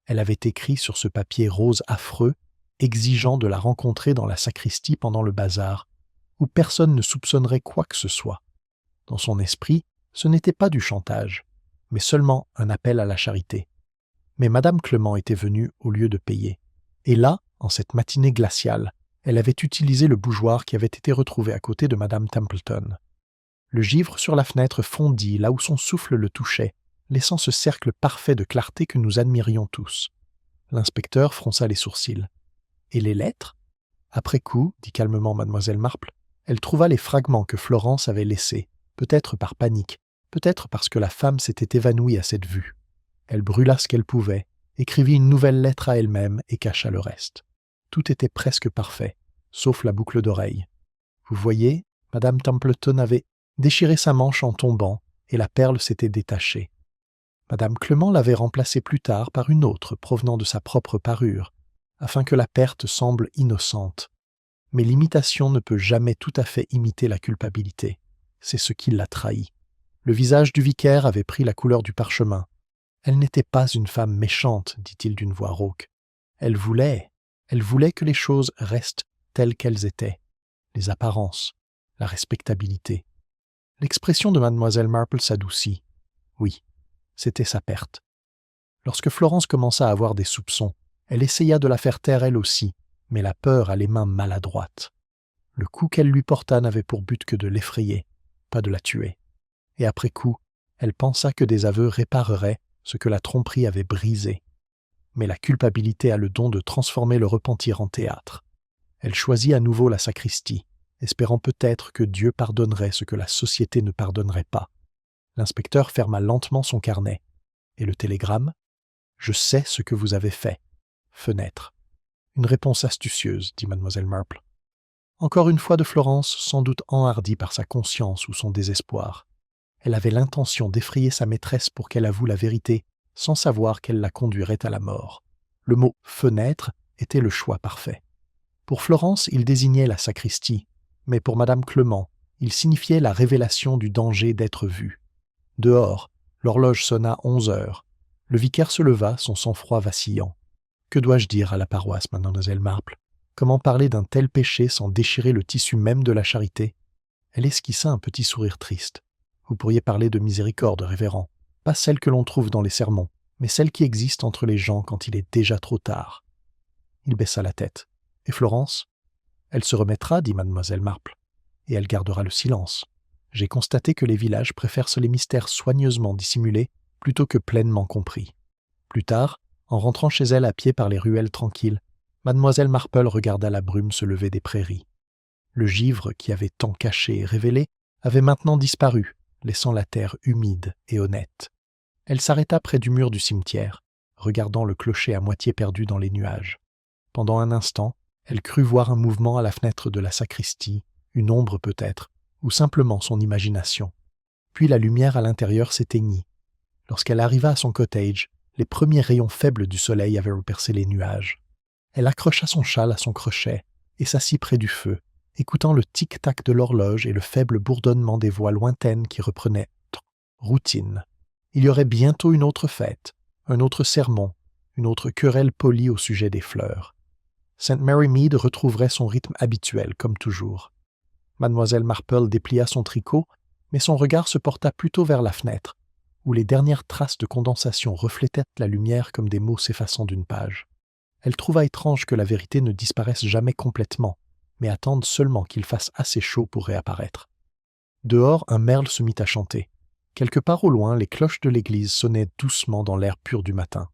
Elle avait écrit sur ce papier rose affreux, exigeant de la rencontrer dans la sacristie pendant le bazar, où personne ne soupçonnerait quoi que ce soit. Dans son esprit, ce n'était pas du chantage, mais seulement un appel à la charité. Mais Madame Clément était venue au lieu de payer. Et là, en cette matinée glaciale, elle avait utilisé le bougeoir qui avait été retrouvé à côté de Madame Templeton. Le givre sur la fenêtre fondit là où son souffle le touchait, laissant ce cercle parfait de clarté que nous admirions tous. L'inspecteur fronça les sourcils. « Et les lettres ?» Après coup, dit calmement Mademoiselle Marple, elle trouva les fragments que Florence avait laissés, peut-être par panique, peut-être parce que la femme s'était évanouie à cette vue. Elle brûla ce qu'elle pouvait, écrivit une nouvelle lettre à elle-même et cacha le reste. Tout était presque parfait, sauf la boucle d'oreille. Vous voyez, Madame Templeton avait déchiré sa manche en tombant, et la perle s'était détachée. Madame Clément l'avait remplacée plus tard par une autre provenant de sa propre parure, afin que la perte semble innocente. Mais l'imitation ne peut jamais tout à fait imiter la culpabilité. C'est ce qui l'a trahi. Le visage du vicaire avait pris la couleur du parchemin. Elle n'était pas une femme méchante, dit-il d'une voix rauque. Elle voulait que les choses restent telles qu'elles étaient. Les apparences, la respectabilité. L'expression de Mademoiselle Marple s'adoucit. Oui, c'était sa perte. Lorsque Florence commença à avoir des soupçons, elle essaya de la faire taire elle aussi, mais la peur a les mains maladroites. Le coup qu'elle lui porta n'avait pour but que de l'effrayer, pas de la tuer. Et après coup, elle pensa que des aveux répareraient ce que la tromperie avait brisé. Mais la culpabilité a le don de transformer le repentir en théâtre. Elle choisit à nouveau la sacristie, espérant peut-être que Dieu pardonnerait ce que la société ne pardonnerait pas. L'inspecteur ferma lentement son carnet. Et le télégramme ? « Je sais ce que vous avez fait. » Fenêtre. Une réponse astucieuse, dit Mademoiselle Marple. Encore une fois de Florence, sans doute enhardie par sa conscience ou son désespoir. Elle avait l'intention d'effrayer sa maîtresse pour qu'elle avoue la vérité, sans savoir qu'elle la conduirait à la mort. Le mot « fenêtre » était le choix parfait. Pour Florence, il désignait la sacristie, mais pour Madame Clément, il signifiait la révélation du danger d'être vue. Dehors, l'horloge sonna 11 heures. Le vicaire se leva, son sang-froid vacillant. Que dois-je dire à la paroisse, Mademoiselle Marple? Comment parler d'un tel péché sans déchirer le tissu même de la charité? Elle esquissa un petit sourire triste. Vous pourriez parler de miséricorde, révérend. Pas celle que l'on trouve dans les sermons, mais celle qui existe entre les gens quand il est déjà trop tard. Il baissa la tête. Et Florence? Elle se remettra, dit Mademoiselle Marple, et elle gardera le silence. J'ai constaté que les villages préfèrent les mystères soigneusement dissimulés plutôt que pleinement compris. Plus tard, en rentrant chez elle à pied par les ruelles tranquilles, Mademoiselle Marple regarda la brume se lever des prairies. Le givre qui avait tant caché et révélé avait maintenant disparu, laissant la terre humide et honnête. Elle s'arrêta près du mur du cimetière, regardant le clocher à moitié perdu dans les nuages. Pendant un instant, elle crut voir un mouvement à la fenêtre de la sacristie, une ombre peut-être, ou simplement son imagination. Puis la lumière à l'intérieur s'éteignit. Lorsqu'elle arriva à son cottage, les premiers rayons faibles du soleil avaient repercé les nuages. Elle accrocha son châle à son crochet et s'assit près du feu, écoutant le tic-tac de l'horloge et le faible bourdonnement des voix lointaines qui reprenaient routine. Il y aurait bientôt une autre fête, un autre sermon, une autre querelle polie au sujet des fleurs. St. Mary Mead retrouverait son rythme habituel, comme toujours. Mademoiselle Marple déplia son tricot, mais son regard se porta plutôt vers la fenêtre, où les dernières traces de condensation reflétaient la lumière comme des mots s'effaçant d'une page. Elle trouva étrange que la vérité ne disparaisse jamais complètement, mais attende seulement qu'il fasse assez chaud pour réapparaître. Dehors, un merle se mit à chanter. Quelque part au loin, les cloches de l'église sonnaient doucement dans l'air pur du matin.